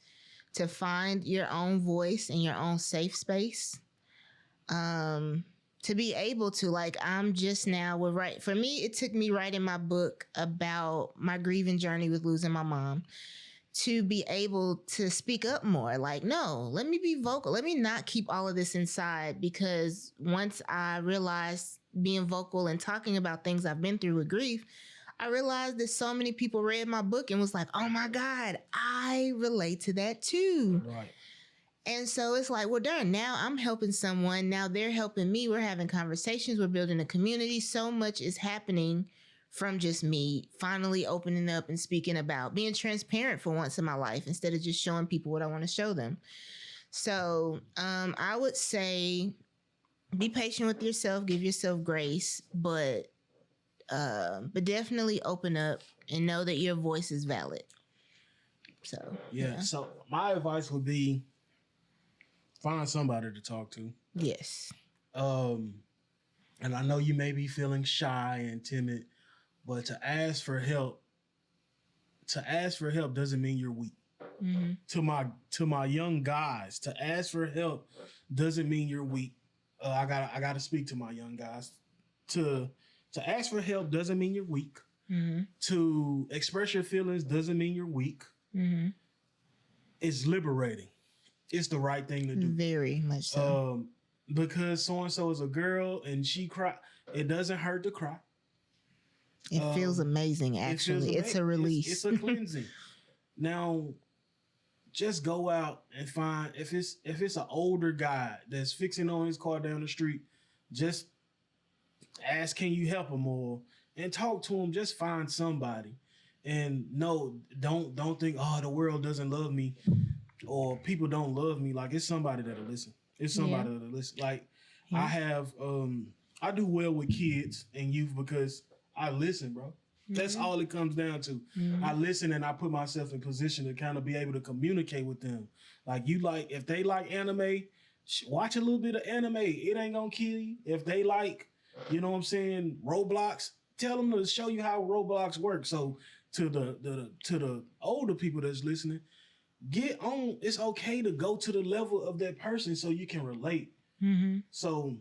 to find your own voice and your own safe space. To be able to, like, I'm just now, for me, it took me writing my book about my grieving journey with losing my mom to be able to speak up more. Like, no, let me be vocal. Let me not keep all of this inside, because once I realized being vocal and talking about things I've been through with grief, I realized that so many people read my book and was like, oh my God, I relate to that too. Right. And so it's like, well, darn, now I'm helping someone. Now they're helping me. We're having conversations. We're building a community. So much is happening from just me finally opening up and speaking about being transparent for once in my life instead of just showing people what I want to show them. So I would say be patient with yourself, give yourself grace, but definitely open up and know that your voice is valid. So yeah. So my advice would be find somebody to talk to. Yes. And I know you may be feeling shy and timid, but to ask for help doesn't mean you're weak. Mm-hmm. To my young guys, to ask for help doesn't mean you're weak. I gotta speak to my young guys. To ask for help doesn't mean you're weak. Mm-hmm. To express your feelings doesn't mean you're weak. Mm-hmm. It's liberating. It's the right thing to do. Very much so. Because so and so is a girl and she cry, it doesn't hurt to cry. It feels amazing. Actually, it's a release. It's a cleansing. Now, just go out and find if it's an older guy that's fixing on his car down the street. Just ask, can you help him, and talk to him. Just find somebody, and no, don't think, oh, the world doesn't love me, or people don't love me. Like, it's somebody that'll listen. It's somebody that'll listen. Like, I have, I do well with kids and youth because I listen, bro. That's all it comes down to. I listen and I put myself in position to kind of be able to communicate with them. Like, if they like anime, watch a little bit of anime. It ain't gonna kill you. If they like, you know what I'm saying, Roblox, tell them to show you how Roblox works. So to the older people that's listening, get on. It's okay to go to the level of that person so you can relate. Mm-hmm. So,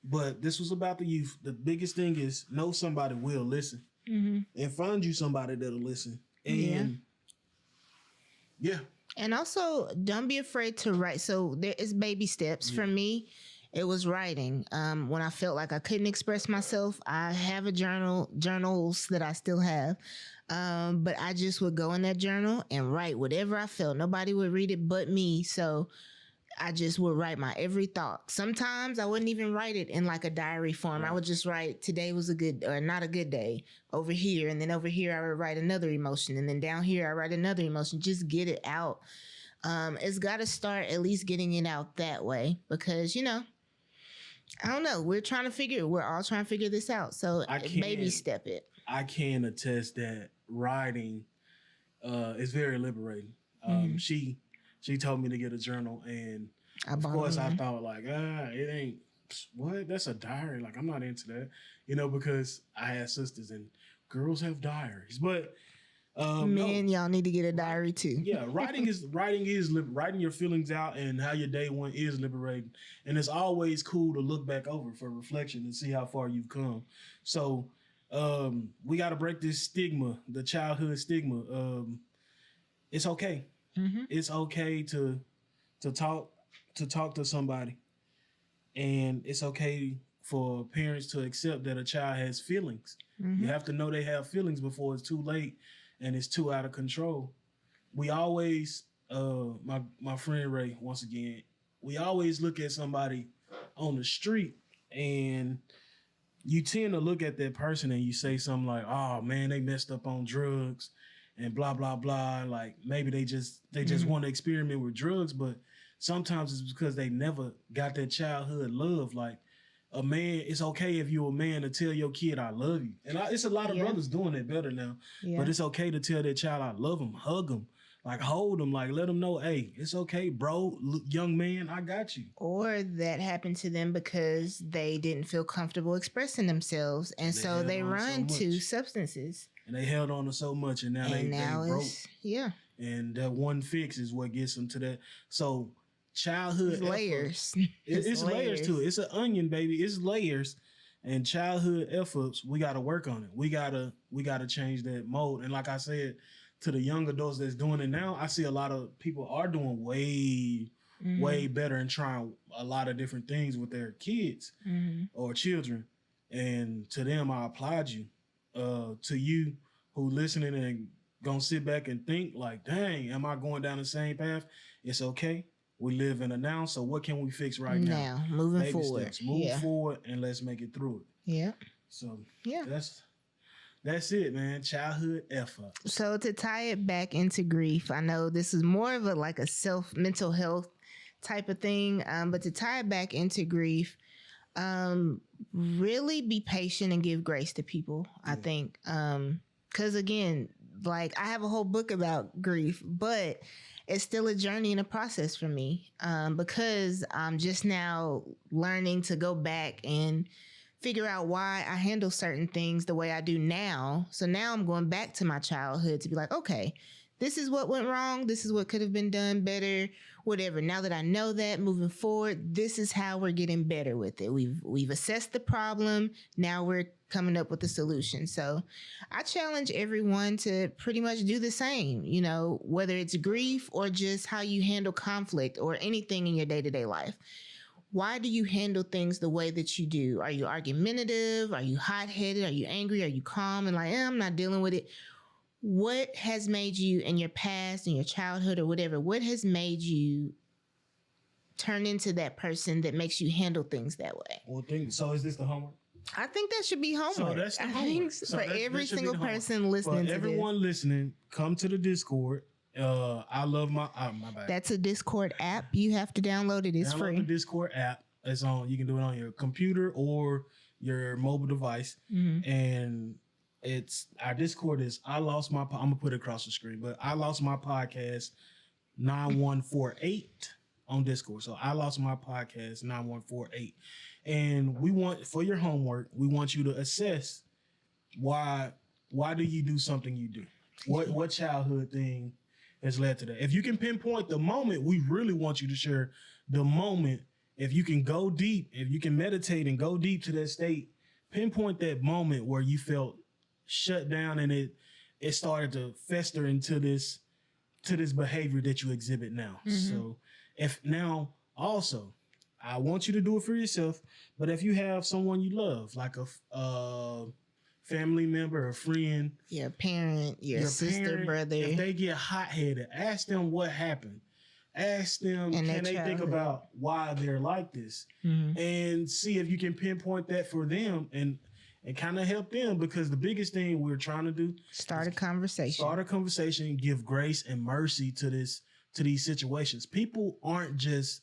but this was about the youth. The biggest thing is know somebody will listen. Mm-hmm. And find you somebody that'll listen. And yeah. And also, don't be afraid to write. So there is baby steps. For me, it was writing. When I felt like I couldn't express myself, I have journals that I still have. But I just would go in that journal and write whatever I felt. Nobody would read it but me. So I just would write my every thought. Sometimes I wouldn't even write it in like a diary form. Right. I would just write, today was a good or not a good day over here. And then over here, I would write another emotion. And then down here, I write another emotion. Just get it out. It's got to start at least getting it out that way because, I don't know. We're all trying to figure this out. So baby step it. I can attest that writing is very liberating. She told me to get a journal, and of course I thought like, it ain't what? That's a diary. Like, I'm not into that, because I had sisters and girls have diaries, but men, y'all need to get a diary too. Yeah, writing your feelings out and how your day went is liberating, and it's always cool to look back over for reflection and see how far you've come. So we got to break this stigma, the childhood stigma. It's okay. Mm-hmm. It's okay to talk to somebody, and it's okay for parents to accept that a child has feelings. Mm-hmm. You have to know they have feelings before it's too late and it's too out of control. We always, my friend Ray, once again, we always look at somebody on the street and you tend to look at that person and you say something like, "Oh man, they messed up on drugs." And blah, blah, blah. Like, maybe they just want to experiment with drugs, but sometimes it's because they never got that childhood love. Like, a man, it's okay if you're a man to tell your kid, "I love you." And it's a lot of brothers doing it better now. Yeah. But it's okay to tell their child, "I love him," hug him, like hold them, like let them know, hey, it's okay, bro, young man, I got you. Or that happened to them because they didn't feel comfortable expressing themselves. And so they run to substances. And they held on to so much, and now they broke. Yeah. And that one fix is what gets them to that. So childhood layers. It's layers to it. It's an onion, baby. It's layers. And childhood efforts, we got to work on it. We gotta change that mode. And like I said, to the young adults that's doing it now, I see a lot of people are doing way better and trying a lot of different things with their kids or children. And to them, I applaud you. to you who listening and gonna sit back and think like, dang, am I going down the same path? It's okay. We live in a now, so what can we fix right now? Moving Baby forward. steps. Move forward and let's make it through it. Yeah. So yeah, that's it, man. Childhood effort. So to tie it back into grief, I know this is more of a self mental health type of thing, but to tie it back into grief, really be patient and give grace to people. Yeah. I think, because again, I have a whole book about grief, but it's still a journey and a process for me, because I'm just now learning to go back and figure out why I handle certain things the way I do now. So now I'm going back to my childhood to be like, okay, this is what went wrong. This is what could have been done better, whatever. Now that I know that, moving forward, this is how we're getting better with it. We've assessed the problem. Now we're coming up with the solution. So I challenge everyone to pretty much do the same, whether it's grief or just how you handle conflict or anything in your day-to-day life. Why do you handle things the way that you do? Are you argumentative? Are you hot-headed? Are you angry? Are you calm and I'm not dealing with it? What has made you in your past, in your childhood or whatever, what has made you turn into that person that makes you handle things that way? Well, so is this the homework? I think that should be homework. So that's the homework. For every single person listening to this. For everyone listening, come to the Discord. I love my bad. That's a Discord app. You have to download it. It's free. Download the Discord app. It's on. You can do it on your computer or your mobile device. Mm-hmm. And our Discord is I'm gonna put it across the screen, but I lost my podcast 9148 on Discord. So I lost my podcast 9148, and we want for your homework. We want you to assess why do you do something you do? What childhood thing has led to that? If you can pinpoint the moment, we really want you to share the moment. If you can go deep, if you can meditate and go deep to that state, pinpoint that moment where you felt shut down and it started to fester into this behavior that you exhibit now. Mm-hmm. So if now also, I want you to do it for yourself, but if you have someone you love, like a family member, a friend, your parent, your sister, brother. If they get hot-headed, ask them what happened. Ask them, can they think about why they're like this? Mm-hmm. And see if you can pinpoint that for them and kind of help them, because the biggest thing we're trying to do start a conversation, give grace and mercy to these situations. People aren't just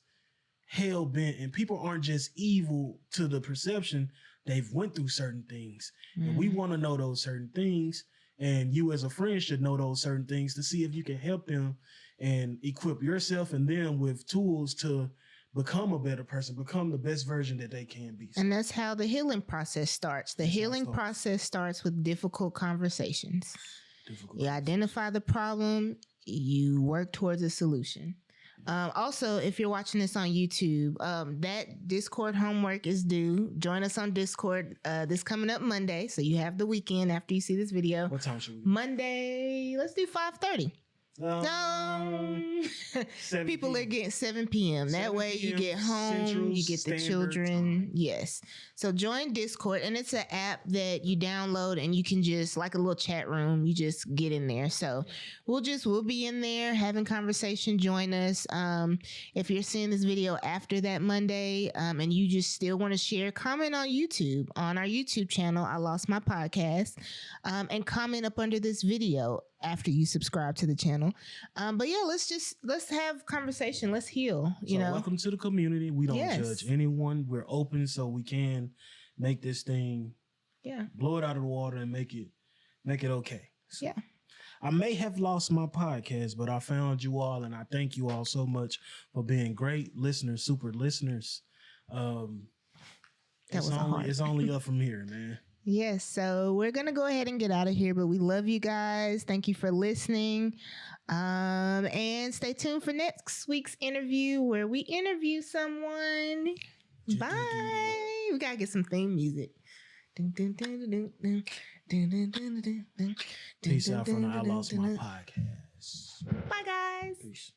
hell-bent and people aren't just evil to the perception. They've went through certain things, and we want to know those certain things. And you as a friend should know those certain things to see if you can help them and equip yourself and them with tools to become a better person, become the best version that they can be. And that's how the healing process starts. The healing process starts with difficult conversations. You identify the problem, you work towards a solution. Also, if you're watching this on YouTube, that Discord homework is due. Join us on Discord this coming up Monday. So you have the weekend after you see this video. What time should we? Monday, let's do 5:30. People are getting 7 p.m. That way you get home, Central you get the children. Time. Yes. So join Discord, and it's an app that you download and you can just, like a little chat room, you just get in there. So we'll be in there having conversation. Join us. If you're seeing this video after that Monday, and you just still want to share, comment on YouTube, on our YouTube channel, I Lost My Podcast, and comment up under this video after you subscribe to the channel. But yeah, let's have conversation. Let's heal. Welcome to the community. We don't judge anyone. We're open, so we can make this thing, blow it out of the water and make it okay. So, yeah. I may have lost my podcast, but I found you all, and I thank you all so much for being great listeners, super listeners. It's only up from here, man. Yes, so we're going to go ahead and get out of here, but we love you guys. Thank you for listening. And stay tuned for next week's interview where we interview someone. Bye. We got to get some theme music. Peace out from the I Lost My Podcast. Bye, guys. Peace.